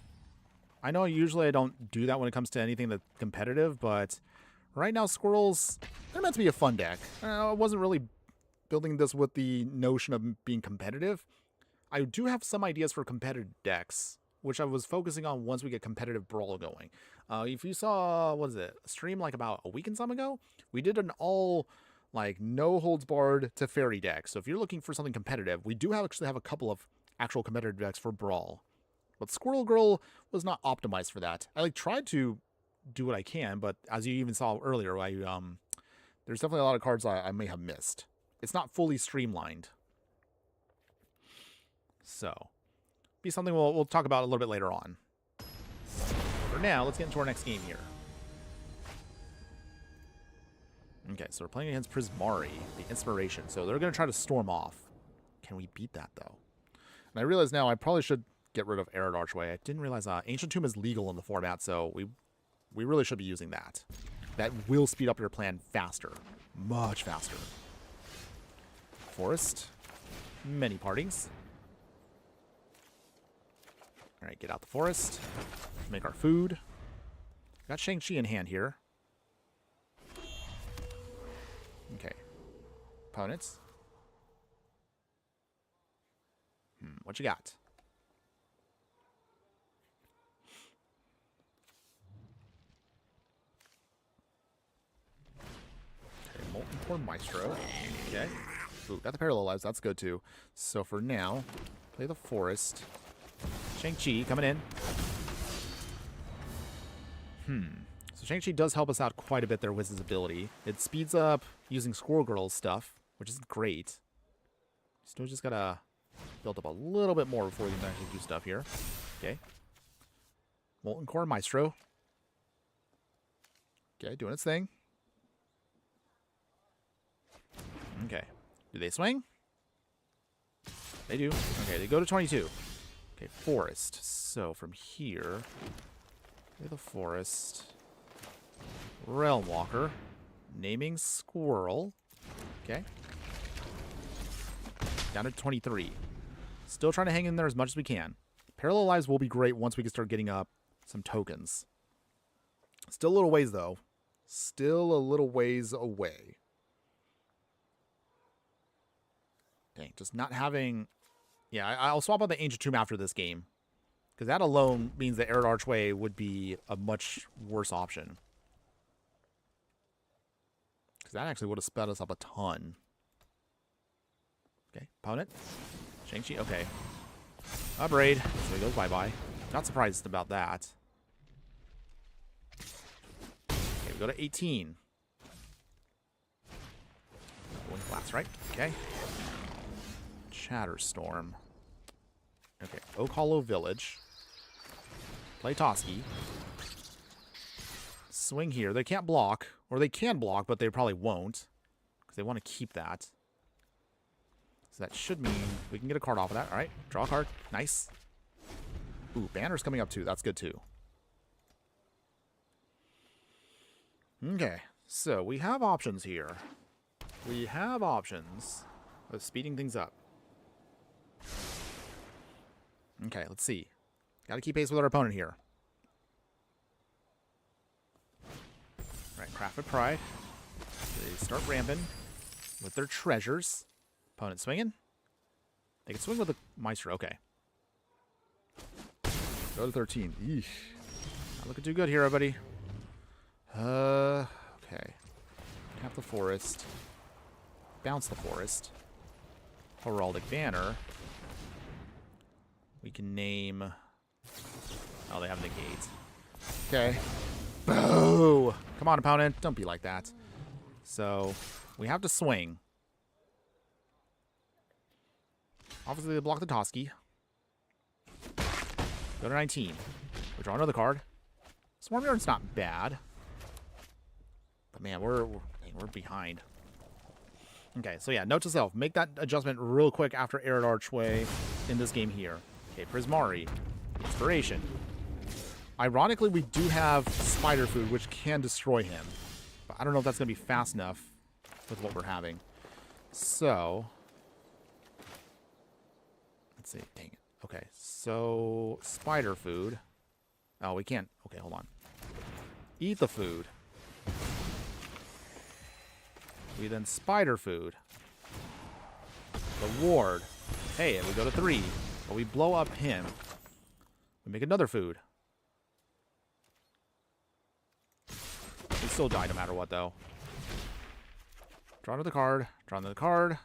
I know usually I don't do that when it comes to anything that's competitive, but Right now, Squirrels, they're meant to be a fun deck. I wasn't really building this with the notion of being competitive. I do have some ideas for competitive decks, which I was focusing on once we get competitive Brawl going. If you saw, what is it, a stream like about a week and some ago, we did an all, like, no holds barred to fairy deck. So if you're looking for something competitive, we do actually have a couple of actual competitive decks for Brawl. But Squirrel Girl was not optimized for that. I tried to do what I can, but as you even saw earlier, there's definitely a lot of cards I may have missed. It's not fully streamlined. So, be something we'll talk about a little bit later on. For now, let's get into our next game here. Okay, so we're playing against Prismari, the Inspiration. So they're going to try to storm off. Can we beat that, though? And I realize now I probably should get rid of Arid Archway. I didn't realize Ancient Tomb is legal in the format, so we really should be using that. That will speed up your plan faster. Much faster. Forest. Many partings. Alright, get out the forest. Make our food. Got Shang-Chi in hand here. Okay. Opponents. What you got? Okay, Molten Core Maestro. Okay. Ooh, got the Parallel Lives. That's good, too. So for now, play the forest. Shang-Chi coming in. So Shang-Chi does help us out quite a bit there with his ability. It speeds up using Squirrel Girl's stuff, which is great. Still just gotta build up a little bit more before we can actually do stuff here. Okay. Molten Core Maestro. Okay, doing its thing. Okay. Do they swing? They do. Okay, they go to 22. Okay, forest. So from here, play the forest. Realm Walker. Naming Squirrel. Okay. Down to 23. Still trying to hang in there as much as we can. Parallel Lives will be great once we can start getting up some tokens. Still a little ways, though. Still a little ways away. Dang, just not having... Yeah, I'll swap out the Ancient Tomb after this game. Because that alone means that Arid Archway would be a much worse option. Because that actually would have sped us up a ton. Okay, opponent. Shang-Chi, okay. Upgrade. So he goes bye-bye. Not surprised about that. Okay, we go to 18. One class, right? Okay. Chatterstorm. Okay, Oak Hollow Village. Play Toski. Swing here. They can't block. Or they can block, but they probably won't. Because they want to keep that. So that should mean we can get a card off of that. Alright, draw a card. Nice. Ooh, Banner's coming up too. That's good too. Okay, so we have options here. We have options of speeding things up. Okay, let's see. Got to keep pace with our opponent here. Alright, Craft with Pride. They start ramping with their treasures. Opponent swinging. They can swing with the Maestro. Okay. Go to 13. Eesh. Not looking too good here, everybody. Okay. Tap the forest. Bounce the forest. Heraldic Banner. We can name... Oh, they have negate. Okay. Boo! Come on, opponent. Don't be like that. So, we have to swing. Obviously, they block the Toski. Go to 19. We draw another card. Swarm Yard's not bad. But man, we're behind. Okay, so yeah, note to self. Make that adjustment real quick after Arid Archway in this game here. Okay, Prismari. Inspiration. Ironically, we do have Spider Food, which can destroy him. But I don't know if that's going to be fast enough with what we're having. So... Let's see. Dang it. Okay, so... Spider Food. Oh, we can't. Okay, hold on. Eat the food. We then spider food. The ward. Hey, and we go to 3. But we blow up him. We make another food. We still die no matter what, though. Draw another card. Draw another card.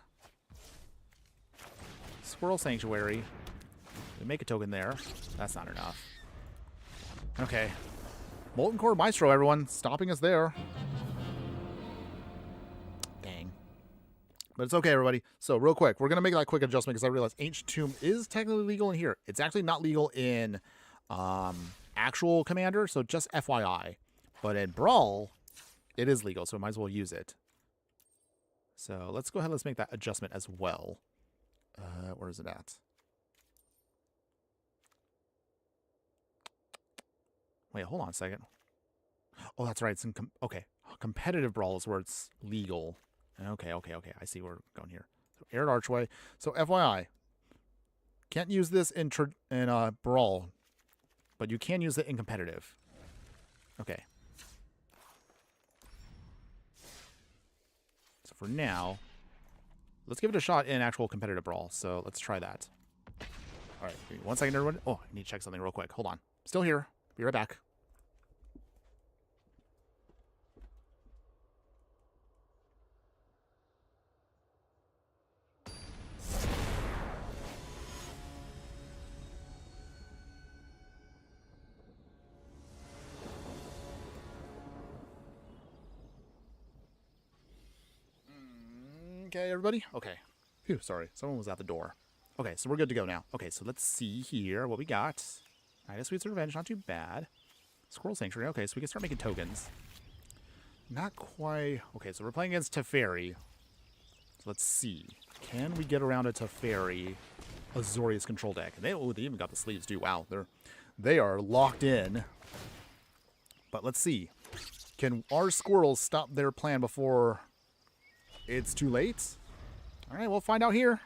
Squirrel Sanctuary. We make a token there. That's not enough. Okay. Molten Core Maestro, everyone. Stopping us there. Dang. But it's okay, everybody. So, real quick. We're going to make that quick adjustment because I realized Ancient Tomb is technically legal in here. It's actually not legal in actual Commander, so just FYI. But in Brawl, it is legal, so we might as well use it. So, let's go ahead and let's make that adjustment as well. Where is it at? Wait, hold on a second. Oh, that's right. It's in okay. Competitive Brawl is where it's legal. Okay. I see where we're going here. So, Aired Archway. So, FYI, can't use this in Brawl, but you can use it in competitive. Okay. So, for now, let's give it a shot in actual competitive Brawl. So, let's try that. All right. Give me 1 second, everyone. Oh, I need to check something real quick. Hold on. Still here. Be right back. Okay, everybody? Okay. Phew, sorry. Someone was at the door. Okay, so we're good to go now. Okay, so let's see here what we got. Night of Sweet's Revenge, not too bad. Squirrel Sanctuary. Okay, so we can start making tokens. Not quite... Okay, so we're playing against Teferi. So let's see. Can we get around a Teferi Azorius control deck? And they even got the sleeves too. Wow, they are locked in. But let's see. Can our Squirrels stop their plan before it's too late? All right, we'll find out here.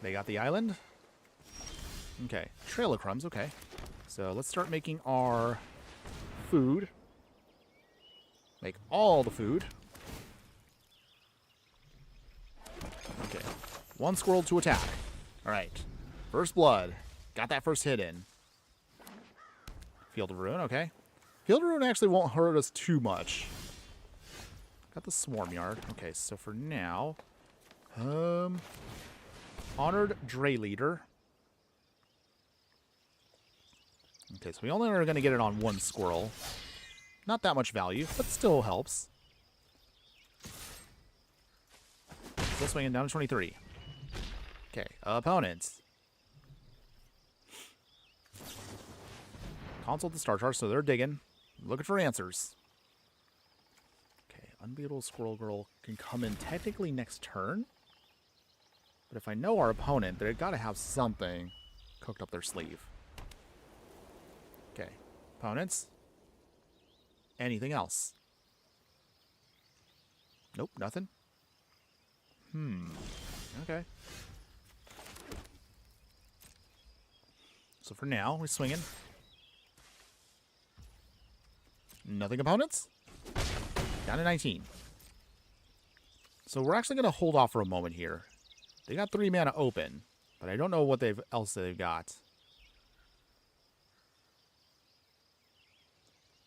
They got the island. Okay, Trail of Crumbs, okay. So let's start making our food. Make all the food. Okay, 1 squirrel to attack. All right, first blood. Got that first hit in. Field of Ruin, okay. Field of Ruin actually won't hurt us too much. Got the Swarm Yard. Okay, so for now, Honored Dray Leader. Okay, so we only are going to get it on 1 squirrel. Not that much value, but still helps. Still swinging down to 23. Okay, opponents. Consult the Star Chart, so they're digging. Looking for answers. Okay, Unbeatable Squirrel Girl can come in technically next turn. But if I know our opponent, they've got to have something cooked up their sleeve. Okay, opponents. Anything else? Nope, nothing. Okay. So for now, we're swinging. Nothing opponents. Down to 19. So we're actually going to hold off for a moment here. They got 3 mana open, but I don't know what else they've got.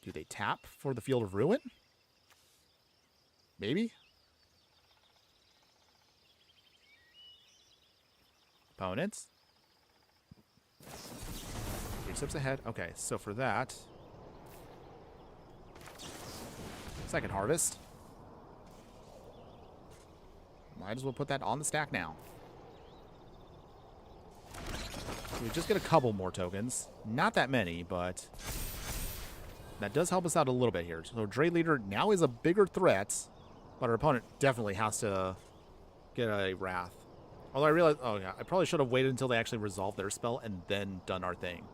Do they tap for the Field of Ruin? Maybe? Opponents? 3 steps ahead. Okay, so for that... Second Harvest. Might as well put that on the stack now. So we just get a couple more tokens. Not that many, but... that does help us out a little bit here. So Dray Leader now is a bigger threat, but our opponent definitely has to get a Wrath. Although I realized, oh yeah, I probably should have waited until they actually resolved their spell and then done our thing.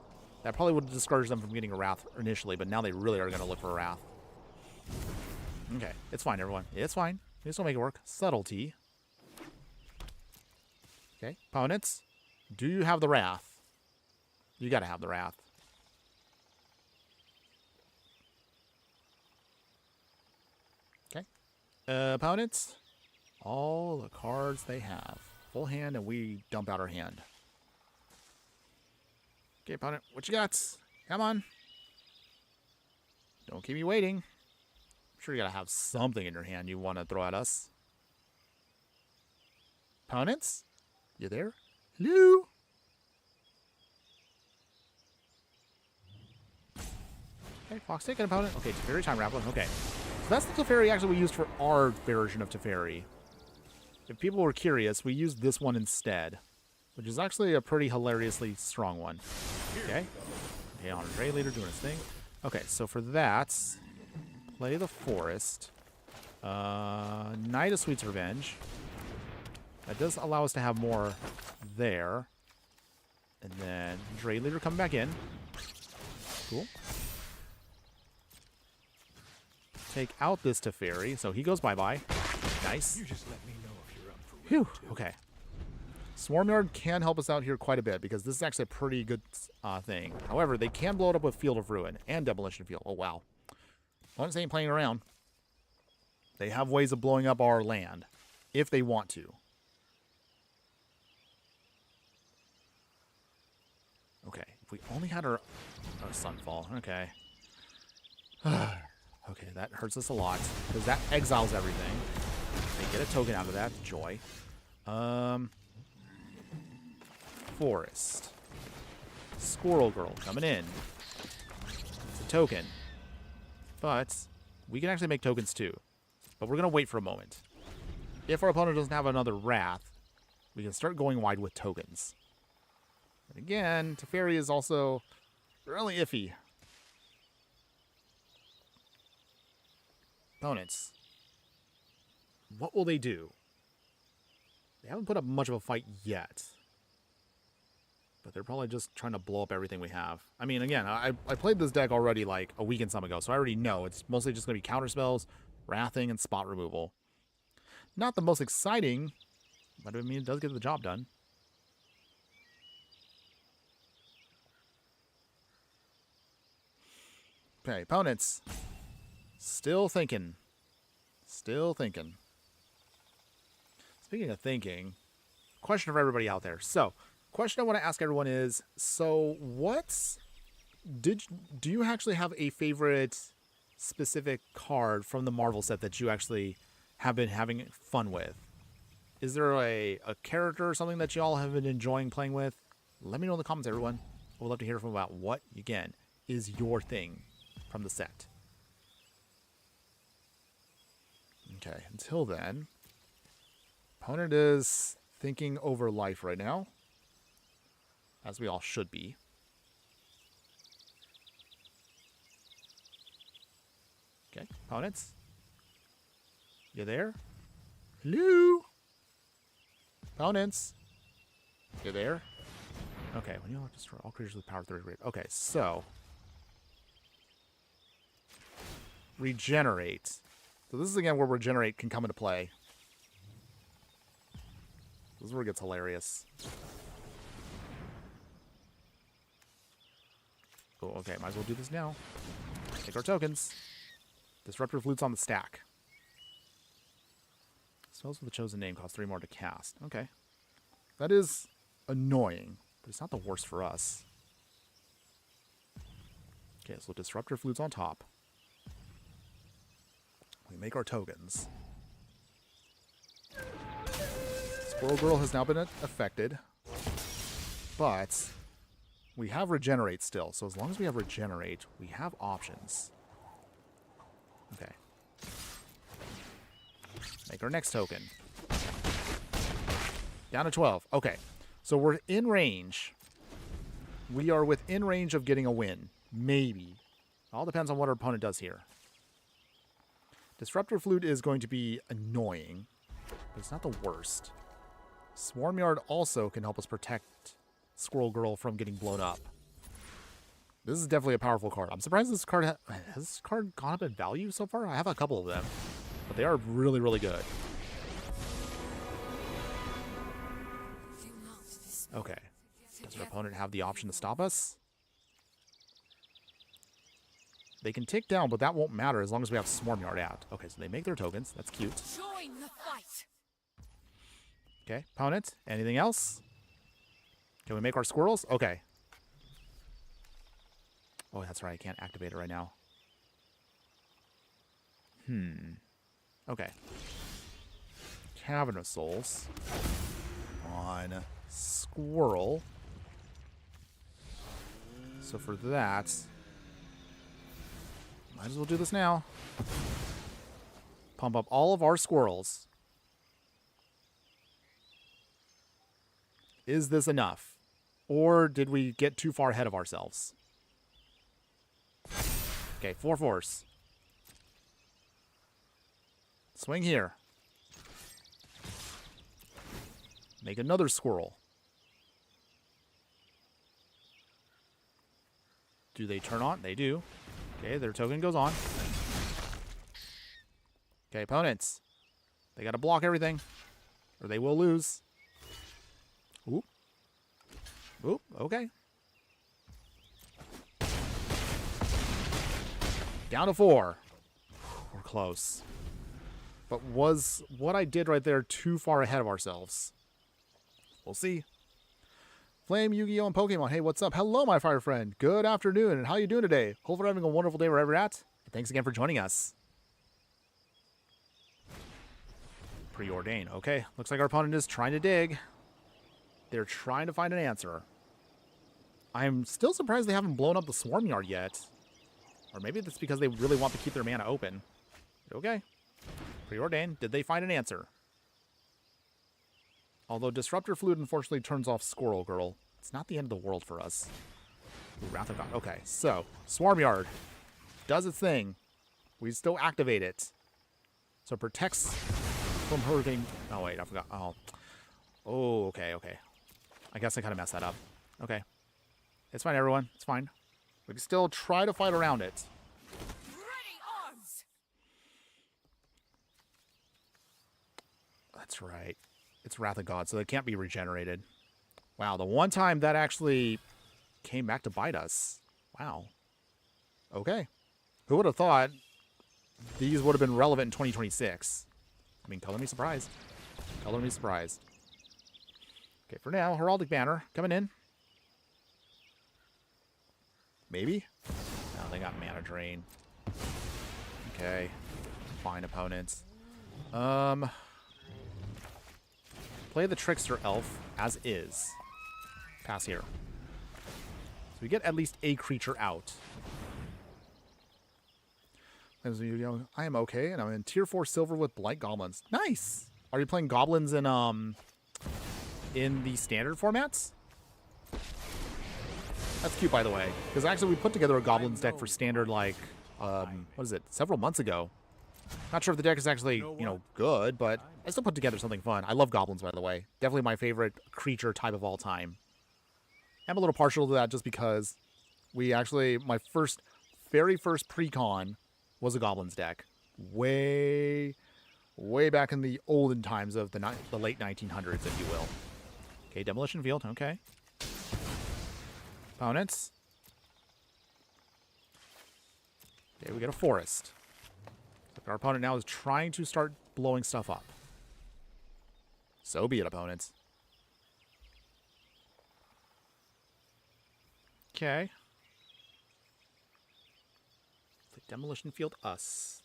That probably would have discouraged them from getting a Wrath initially, but now they really are going to look for a Wrath. Okay, it's fine, everyone. It's fine. We just will make it work. Subtlety. Okay, opponents, do you have the Wrath? You got to have the Wrath. Okay. Opponents, all the cards they have. Full hand, and we dump out our hand. Okay, opponent, what you got? Come on. Don't keep me waiting. I'm sure you gotta have something in your hand you want to throw at us. Opponents, you there? Hello? Okay, Fox taking opponent. Okay, Teferi time Rattler. Okay. So that's the Teferi actually we used for our version of Teferi. If people were curious, we used this one instead, which is actually a pretty hilariously strong one. Okay. Okay, Andre Leader doing his thing. Okay, so for that, play the Forest. Knight of Sweet's Revenge. That does allow us to have more there. And then Dre Leader coming back in. Cool. Take out this Teferi, so he goes bye-bye. Nice. You just let me know if you're up for Phew. Okay. Swarmyard can help us out here quite a bit because this is actually a pretty good thing. However, they can blow it up with Field of Ruin and Demolition Field. Oh, wow. Opponents ain't playing around. They have ways of blowing up our land if they want to. Okay. If we only had our Sunfall. Okay. Okay, that hurts us a lot because that exiles everything. They get a token out of that. Joy. Forest. Squirrel Girl coming in. It's a token. But we can actually make tokens too. But we're going to wait for a moment. If our opponent doesn't have another Wrath, we can start going wide with tokens. And again, Teferi is also really iffy. Opponents. What will they do? They haven't put up much of a fight yet. But they're probably just trying to blow up everything we have. I mean, again, I played this deck already like a week and some ago, so I already know it's mostly just going to be counter spells, wrathing, and spot removal. Not the most exciting, but I mean, it does get the job done. Okay, opponents. Still thinking. Still thinking. Speaking of thinking, question for everybody out there. So, question I want to ask everyone is, so do you actually have a favorite specific card from the Marvel set that you actually have been having fun with? Is there a character or something that you all have been enjoying playing with? Let me know in the comments, everyone. I would love to hear from about what, again, is your thing from the set. Okay, until then, opponent is thinking over life right now, as we all should be. Okay, opponents, you there? Hello? Opponents, you there? Okay, when you destroy all creatures with power 30 rate. Okay, so regenerate. So this is again where regenerate can come into play. This is where it gets hilarious. Oh, okay, might as well do this now. Take our tokens. Disruptor Flute's on the stack. Spells with the chosen name cost 3 more to cast. Okay. That is annoying, but it's not the worst for us. Okay, so Disruptor Flute's on top. We make our tokens. Squirrel Girl has now been affected, but we have Regenerate still. So as long as we have Regenerate, we have options. Okay. Make our next token. Down to 12. Okay. So we're in range. We are within range of getting a win. Maybe. All depends on what our opponent does here. Disruptor Flute is going to be annoying, but it's not the worst. Swarmyard also can help us protect Squirrel Girl from getting blown up. This is definitely a powerful card. I'm surprised this card has this card gone up in value so far? I have a couple of them, but they are really, really good. Okay. Does our opponent have the option to stop us? They can tick down, but that won't matter as long as we have Swarm Yard out. Okay, so they make their tokens. That's cute. Join the fight. Okay, opponent. Anything else? Can we make our squirrels? Okay. Oh, that's right. I can't activate it right now. Okay. Cavern of Souls. On Squirrel. So for that, might as well do this now. Pump up all of our squirrels. Is this enough? Or did we get too far ahead of ourselves? Okay, 4 force. Swing here. Make another squirrel. Do they turn on? They do. Okay, their token goes on. Okay, opponents. They got to block everything, or they will lose. Oop. Oop, okay. Down to 4. We're close. But was what I did right there too far ahead of ourselves? We'll see. Flame, Yu-Gi-Oh, and Pokemon. Hey, what's up? Hello, my fire friend. Good afternoon, and how you doing today? Hope you're having a wonderful day wherever you're at. And thanks again for joining us. Preordain. Okay, looks like our opponent is trying to dig. They're trying to find an answer. I'm still surprised they haven't blown up the Swarm Yard yet. Or maybe that's because they really want to keep their mana open. Okay. Preordain. Did they find an answer? Although Disruptor Fluid unfortunately turns off Squirrel Girl. It's not the end of the world for us. Ooh, Wrath of God. Okay, so Swarm Yard does its thing. We still activate it. So it protects from her getting... Oh, wait, I forgot. Oh, okay, okay. I guess I kind of messed that up. Okay. It's fine, everyone. It's fine. We can still try to fight around it. Ready arms. That's right. It's Wrath of God, so they can't be regenerated. Wow, the one time that actually came back to bite us. Wow. Okay. Who would have thought these would have been relevant in 2026? I mean, color me surprised. Color me surprised. Okay, for now, Heraldic Banner coming in. Maybe? No, they got Mana Drain. Okay. Fine, opponents. Play the Trickster Elf as is. Pass here. So we get at least a creature out. I am okay, and I'm in Tier 4 Silver with Blight Goblins. Nice! Are you playing Goblins in the standard formats? That's cute, by the way. Because actually we put together a Goblins deck for standard, like, what is it, several months ago. Not sure if the deck is actually, good, but I still put together something fun. I love Goblins, by the way. Definitely my favorite creature type of all time. I'm a little partial to that just because my very first pre-con was a Goblins deck. Way back in the olden times of the late 1900s, if you will. Okay, Demolition Field, okay. Opponents. Okay, we get a Forest. Our opponent now is trying to start blowing stuff up. So be it, opponents. Okay. The Demolition Field us.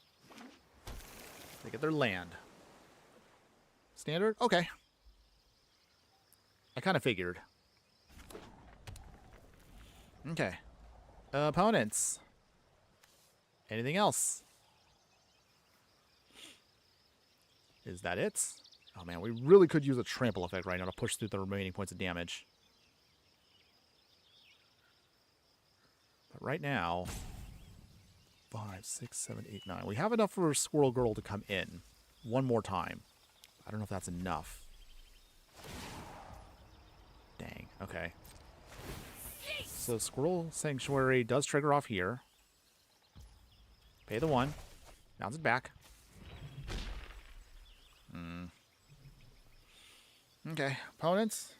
They get their land. Standard? Okay. I kind of figured. Okay. Opponents. Anything else? Is that it? Oh man, we really could use a trample effect right now to push through the remaining points of damage. But right now, 5, 6, 7, 8, 9. We have enough for Squirrel Girl to come in one more time. I don't know if that's enough. Dang, okay. So Squirrel Sanctuary does trigger off here. Pay the 1. Bounce it back. Okay, opponents.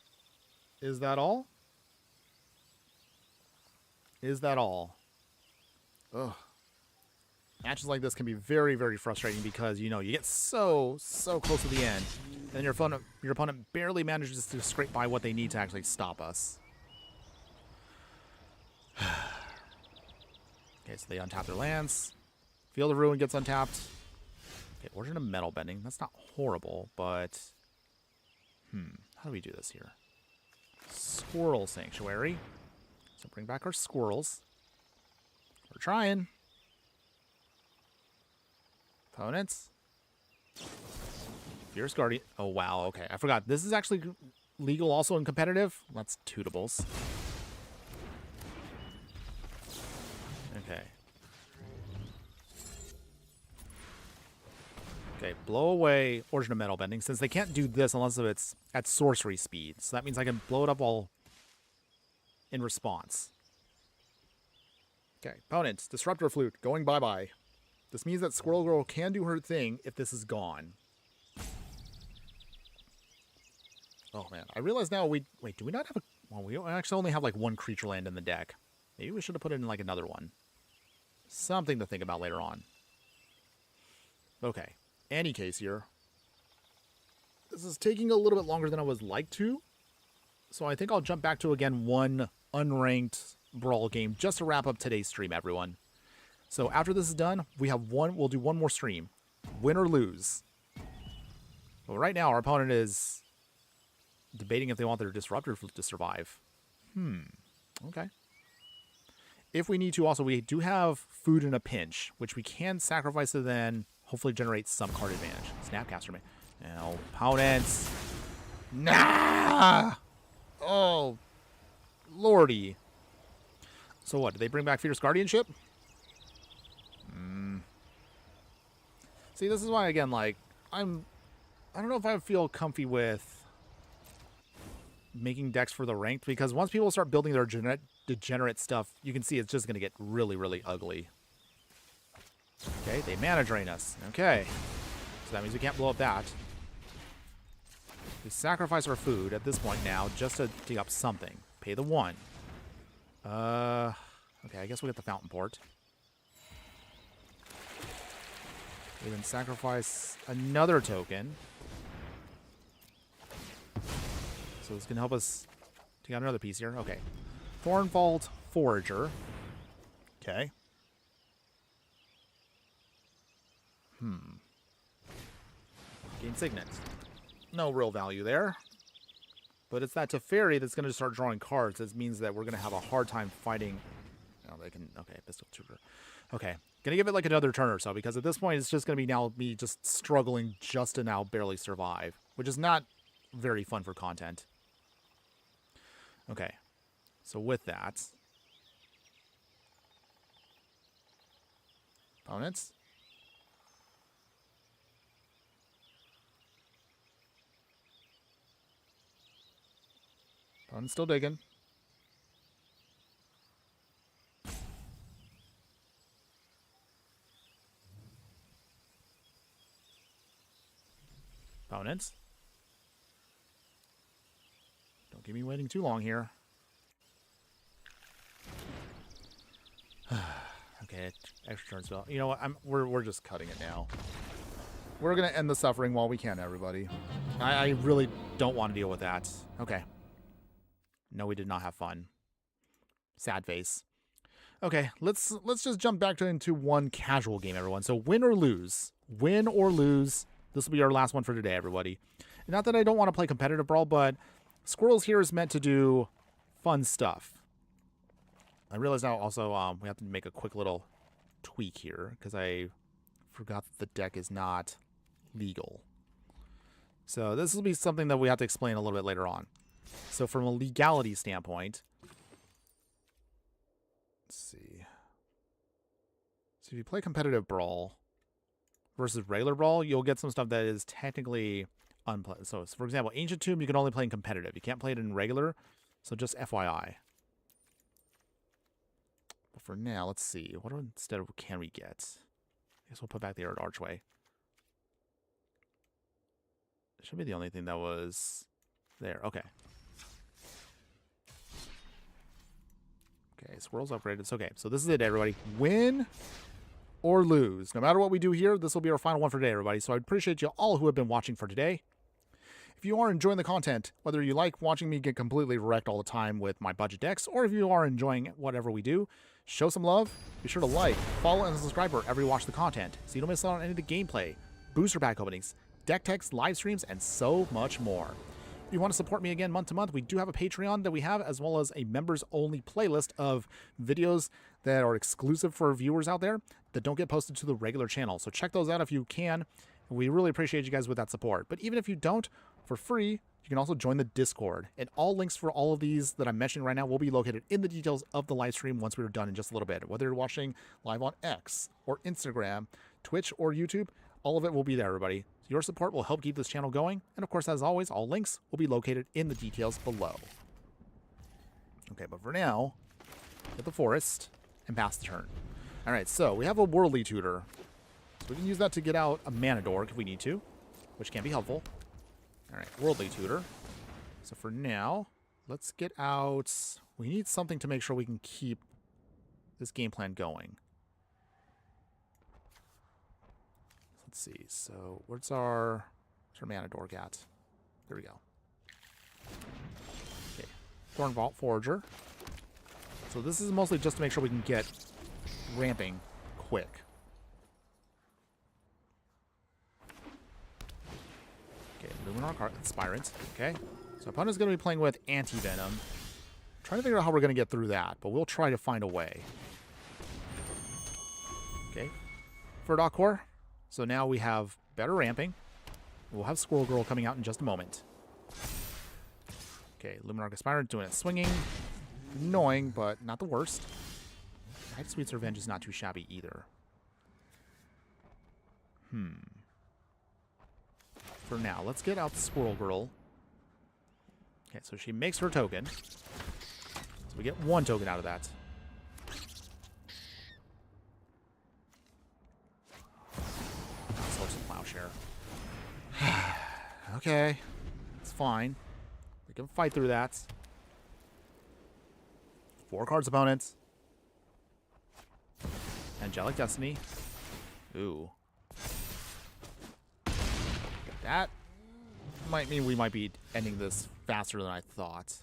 Is that all? Is that all? Ugh. Matches like this can be very, very frustrating because, you know, you get so close to the end, and your opponent barely manages to scrape by what they need to actually stop us. Okay, so they untap their lands. Field of Ruin gets untapped. Okay, Origin of Metal Bending. That's not horrible, but... how do we do this here? Squirrel Sanctuary. So bring back our squirrels. We're trying. Opponents. Fierce Guardian. Oh, wow. Okay, I forgot. This is actually legal also in competitive. That's tootables. Okay. Okay, blow away Origin of Metal Bending, since they can't do this unless it's at sorcery speed. So that means I can blow it up all in response. Okay, opponents, Disruptor Flute, going bye-bye. This means that Squirrel Girl can do her thing if this is gone. Oh, man. I realize now Wait, do we not have a... Well, we actually only have, like, one creature land in the deck. Maybe we should have put it in, like, another one. Something to think about later on. Okay. Any case here. This is taking a little bit longer than I would like to. So I think I'll jump back to, again, one unranked Brawl game just to wrap up today's stream, everyone. So after this is done, we'll do one more stream. Win or lose. Well, right now, our opponent is debating if they want their Disruptor Flute to survive. Okay. If we need to, also, we do have food in a pinch, which we can sacrifice to then hopefully generate some card advantage. Snapcaster, man. Now, opponents. Nah! Oh, lordy. So what, did they bring back Fierce Guardianship? See, this is why, again, like, I don't know if I feel comfy with making decks for the ranked, because once people start building their degenerate stuff, you can see it's just going to get really, really ugly. Okay, they mana drain us. Okay. So that means we can't blow up that. We sacrifice our food at this point now just to dig up something. Pay the 1. Okay, I guess we'll get the Fountain Port. We then sacrifice another token. So this can help us take out another piece here. Okay. Thornvault Forager. Okay. Gain Signet. No real value there. But it's that Teferi that's going to start drawing cards. This means that we're going to have a hard time fighting. Oh, they can... Okay, Pistol Tutor. Okay. Going to give it like another turn or so, because at this point it's just going to be now me just struggling just to now barely survive, which is not very fun for content. Okay. So with that... Opponents? I'm still digging. Opponents. Don't keep me waiting too long here. Okay, extra turn spell. You know what? We're just cutting it now. We're gonna end the suffering while we can, everybody. I really don't want to deal with that. Okay. No, we did not have fun. Sad face. Okay, let's just jump back into one casual game, everyone. So win or lose. Win or lose. This will be our last one for today, everybody. Not that I don't want to play competitive Brawl, but Squirrels here is meant to do fun stuff. I realize now also we have to make a quick little tweak here, because I forgot that the deck is not legal. So this will be something that we have to explain a little bit later on. So from a legality standpoint, let's see. So if you play competitive Brawl versus regular Brawl, you'll get some stuff that is technically unpleasant. So for example, Ancient Tomb you can only play in competitive. You can't play it in regular. So just FYI. But for now, let's see. What instead can we get? I guess we'll put back the Arid Archway. It should be the only thing that was there. Okay. Okay, Squirrels upgraded. It's okay. So this is it, everybody. Win or lose. No matter what we do here, this will be our final one for today, everybody. So I appreciate you all who have been watching for today. If you are enjoying the content, whether you like watching me get completely wrecked all the time with my budget decks, or if you are enjoying whatever we do, show some love. Be sure to like, follow, and subscribe wherever you watch the content so you don't miss out on any of the gameplay, booster pack openings, deck techs, live streams, and so much more. If you want to support me again month to month, we do have a Patreon that we have, as well as a members-only playlist of videos that are exclusive for viewers out there that don't get posted to the regular channel. So check those out if you can. We really appreciate you guys with that support. But even if you don't, for free, you can also join the Discord. And all links for all of these that I'm mentioning right now will be located in the details of the live stream once we're done in just a little bit. Whether you're watching live on X or Instagram, Twitch, or YouTube, all of it will be there, everybody. Your support will help keep this channel going. And of course, as always, all links will be located in the details below. Okay, but for now, hit the forest and pass the turn. All right, so we have a Worldly Tutor. So we can use that to get out a Mana Dork if we need to, which can be helpful. All right, Worldly Tutor. So for now, let's get out... We need something to make sure we can keep this game plan going. Let's see. So where's our Mana Dork at? There we go. Okay, Thorn Vault Forager. So this is mostly just to make sure we can get ramping quick. Okay, Luminar Spirant. Okay, so opponent's going to be playing with Anti-Venom. Trying to figure out how we're going to get through that, but we'll try to find a way. Okay, Furdock Core. So now we have better ramping. We'll have Squirrel Girl coming out in just a moment. Okay, Luminar Spirant doing it swinging. Annoying, but not the worst. Night Sweet's Revenge is not too shabby either. For now, let's get out the Squirrel Girl. Okay, so she makes her token. So we get one token out of that. Source of Plowshare. Okay, it's fine. We can fight through that. 4 cards opponents. Angelic Destiny. Ooh. That might mean we might be ending this faster than I thought.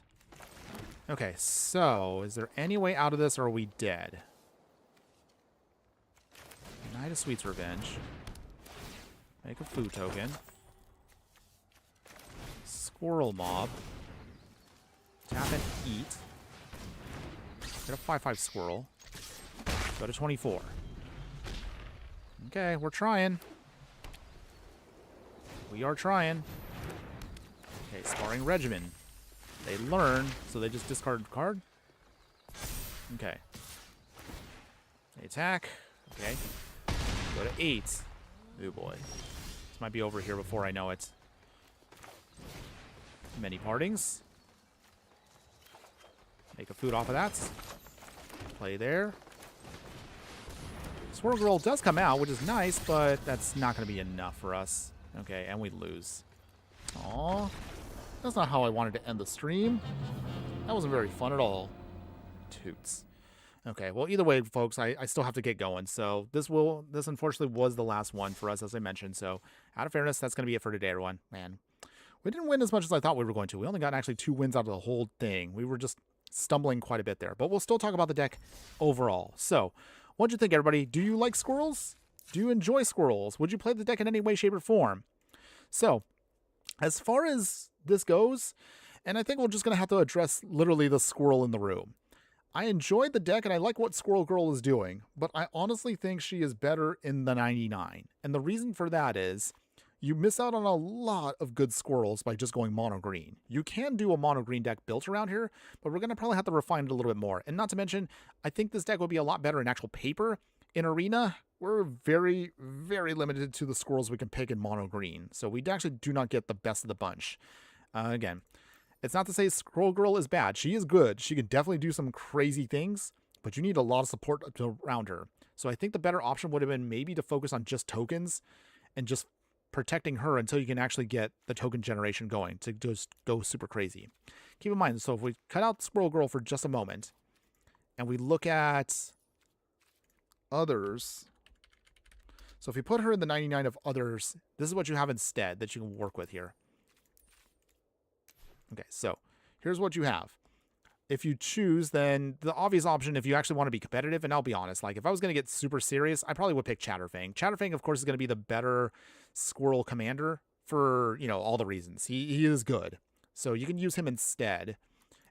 Okay, so is there any way out of this, or are we dead? Knight of Sweet's Revenge. Make a food token. Squirrel Mob. Tap and eat. Get a 5/5 Squirrel. Go to 24. Okay, we're trying. We are trying. Okay, Sparring Regimen. They learn, so they just discard a card. Okay. They attack. Okay. Go to 8. Oh boy. This might be over here before I know it. Many partings. Make a food off of that. Play there. Squirrel Girl does come out, which is nice, but that's not going to be enough for us. Okay, and we lose. Aw. That's not how I wanted to end the stream. That wasn't very fun at all. Toots. Okay, well, either way, folks, I still have to get going. So this unfortunately was the last one for us, as I mentioned. So out of fairness, that's going to be it for today, everyone. Man, we didn't win as much as I thought we were going to. We only got actually 2 wins out of the whole thing. We were just stumbling quite a bit there. But we'll still talk about the deck overall. So what'd you think, everybody? Do you like squirrels? Do you enjoy squirrels? Would you play the deck in any way, shape, or form? So as far as this goes, and I think we're just going to have to address literally the squirrel in the room. I enjoyed the deck and I like what Squirrel Girl is doing, but I honestly think she is better in the 99. And the reason for that is you miss out on a lot of good squirrels by just going mono green. You can do a mono green deck built around here, but we're going to probably have to refine it a little bit more. And not to mention, I think this deck would be a lot better in actual paper. In Arena, we're very, very limited to the squirrels we can pick in mono green. So we actually do not get the best of the bunch. Again, it's not to say Squirrel Girl is bad. She is good. She can definitely do some crazy things, but you need a lot of support around her. So I think the better option would have been maybe to focus on just tokens and just protecting her until you can actually get the token generation going to just go super crazy. Keep in mind, so if we cut out Squirrel Girl for just a moment and we look at others, So if you put her in the 99 of others, this is what you have instead that you can work with here. Okay, so here's what you have. If you choose, then the obvious option, if you actually want to be competitive, and I'll be honest, like if I was going to get super serious, I probably would pick Chatterfang. Chatterfang, of course, is going to be the better squirrel commander for, you know, all the reasons. He is good. So you can use him instead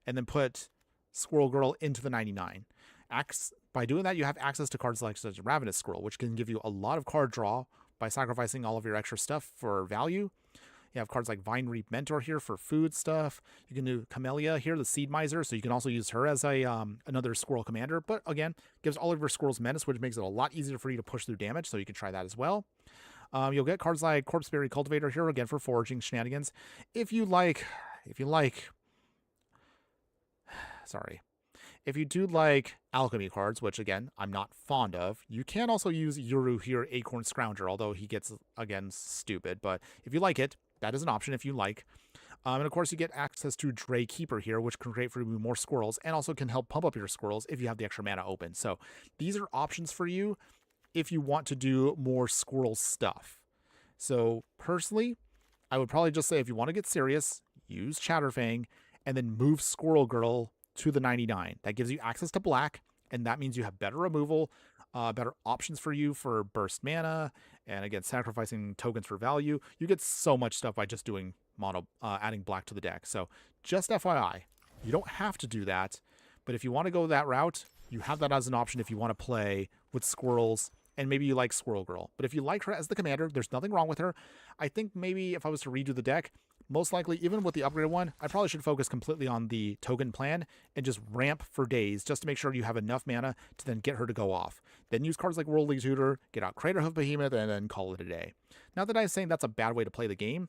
and then put Squirrel Girl into the 99. By doing that, you have access to cards like such as Ravenous Squirrel, which can give you a lot of card draw by sacrificing all of your extra stuff for value. You have cards like Vine Reap Mentor here for food stuff. You can do Camellia here, the Seed Miser, so you can also use her as a another squirrel commander. But again, gives all of your squirrels menace, which makes it a lot easier for you to push through damage, so you can try that as well. You'll get cards like Corpseberry Cultivator here, again, for foraging shenanigans. If you do like alchemy cards, which again, I'm not fond of, you can also use Yuru here, Acorn Scrounger, although he gets, again, stupid. But if you like it, that is an option if you like. And of course, you get access to Dray Keeper here, which can create for you more squirrels and also can help pump up your squirrels if you have the extra mana open. So these are options for you if you want to do more squirrel stuff. So personally, I would probably just say if you want to get serious, use Chatterfang and then move Squirrel Girl to the 99. That gives you access to black, and that means you have better removal, better options for you for burst mana, and again, sacrificing tokens for value. You get so much stuff by just doing mono, adding black to the deck. So just FYI, you don't have to do that, but if you want to go that route, you have that as an option if you want to play with squirrels, and maybe you like Squirrel Girl. But if you like her as the commander, there's nothing wrong with her. I think maybe if I was to redo the deck, most likely, even with the upgraded one, I probably should focus completely on the token plan and just ramp for days just to make sure you have enough mana to then get her to go off. Then use cards like Worldly Tutor, get out Craterhoof Behemoth, and then call it a day. Not that I'm saying that's a bad way to play the game.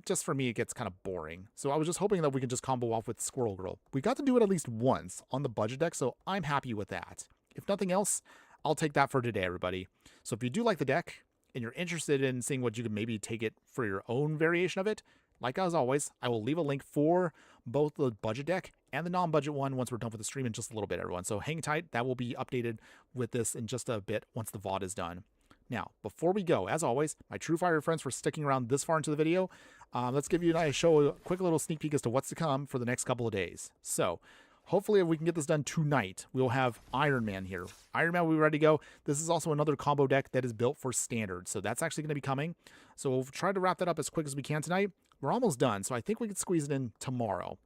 Just for me, it gets kind of boring. So I was just hoping that we could just combo off with Squirrel Girl. We got to do it at least once on the budget deck, so I'm happy with that. If nothing else, I'll take that for today, everybody. So if you do like the deck and you're interested in seeing what you can maybe take it for your own variation of it, like as always, I will leave a link for both the budget deck and the non-budget one once we're done with the stream in just a little bit, everyone. So hang tight. That will be updated with this in just a bit once the VOD is done. Now, before we go, as always, my true fire friends for sticking around this far into the video, let's give you a quick little sneak peek as to what's to come for the next couple of days. So hopefully, if we can get this done tonight, we'll have Iron Man here. Iron Man will be ready to go. This is also another combo deck that is built for standard, so that's actually going to be coming. So we'll try to wrap that up as quick as we can tonight. We're almost done, so I think we can squeeze it in tomorrow.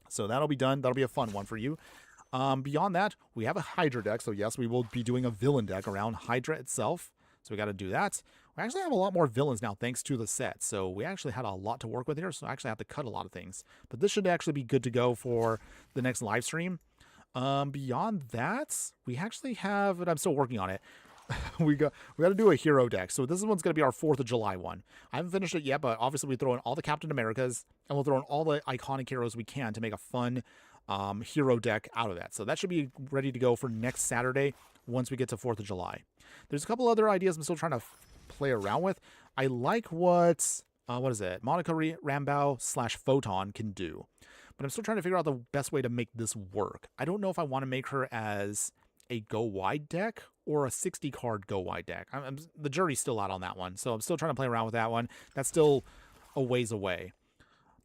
So that'll be done. That'll be a fun one for you. Beyond that, we have a Hydra deck, so yes, we will be doing a villain deck around Hydra itself. So we got to do that. We actually have a lot more villains now thanks to the set. So we actually had a lot to work with here, so I actually have to cut a lot of things. But this should actually be good to go for the next live stream. Beyond that, we actually have, and I'm still working on it, we got to do a hero deck. So this one's going to be our 4th of July one. I haven't finished it yet, but obviously we throw in all the Captain Americas, and we'll throw in all the iconic heroes we can to make a fun hero deck out of that. So that should be ready to go for next Saturday once we get to 4th of July. There's a couple other ideas I'm still trying to play around with. I like what is it? Monica Rambeau / Photon can do. But I'm still trying to figure out the best way to make this work. I don't know if I want to make her as a go wide deck or a 60 card go wide deck. The jury's still out on that one. So I'm still trying to play around with that one. That's still a ways away.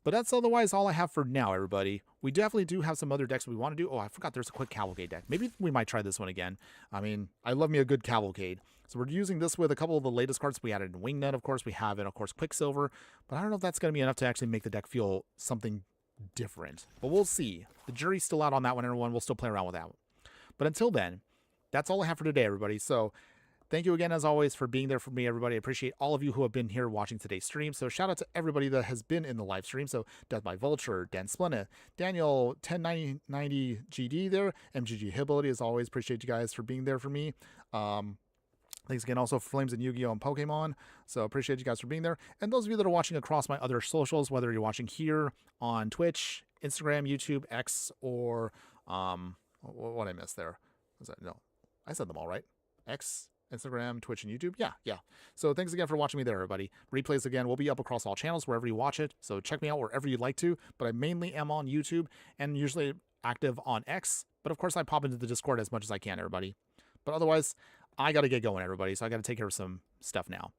But that's otherwise all I have for now, everybody. We definitely do have some other decks we want to do. Oh, I forgot there's a quick Cavalcade deck. Maybe we might try this one again. I mean, I love me a good Cavalcade. So we're using this with a couple of the latest cards. We added Wingnut, of course. We have it, of course, Quicksilver. But I don't know if that's going to be enough to actually make the deck feel something different. But we'll see. The jury's still out on that one, everyone. We'll still play around with that one. But until then, that's all I have for today, everybody. So thank you again, as always, for being there for me, everybody. I appreciate all of you who have been here watching today's stream. So shout out to everybody that has been in the live stream. So Death by Vulture, Dan Splenda, Daniel 1090 GD there, MGG Hability, as always. Appreciate you guys for being there for me. Thanks again also for Flames and Yu-Gi-Oh! And Pokemon. So appreciate you guys for being there. And those of you that are watching across my other socials, whether you're watching here on Twitch, Instagram, YouTube, X, or what I missed there. Was that? No, I said them all right. X, Instagram, Twitch, and YouTube. Yeah. So thanks again for watching me there, everybody. Replays again will be up across all channels wherever you watch it. So check me out wherever you'd like to. But I mainly am on YouTube and usually active on X. But of course, I pop into the Discord as much as I can, everybody. But otherwise, I got to get going, everybody. So I got to take care of some stuff now.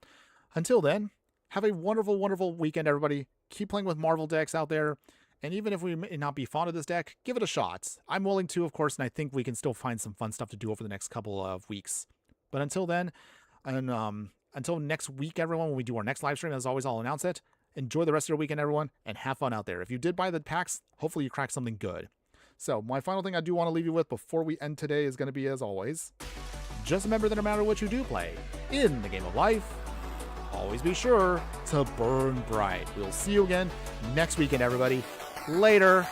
Until then, have a wonderful, wonderful weekend, everybody. Keep playing with Marvel decks out there. And even if we may not be fond of this deck, give it a shot. I'm willing to, of course, and I think we can still find some fun stuff to do over the next couple of weeks. But until then, and until next week, everyone, when we do our next live stream, as always, I'll announce it. Enjoy the rest of your weekend, everyone, and have fun out there. If you did buy the packs, hopefully you cracked something good. So my final thing I do want to leave you with before we end today is going to be, as always, just remember that no matter what you do play in the game of life, always be sure to burn bright. We'll see you again next weekend, everybody. Later.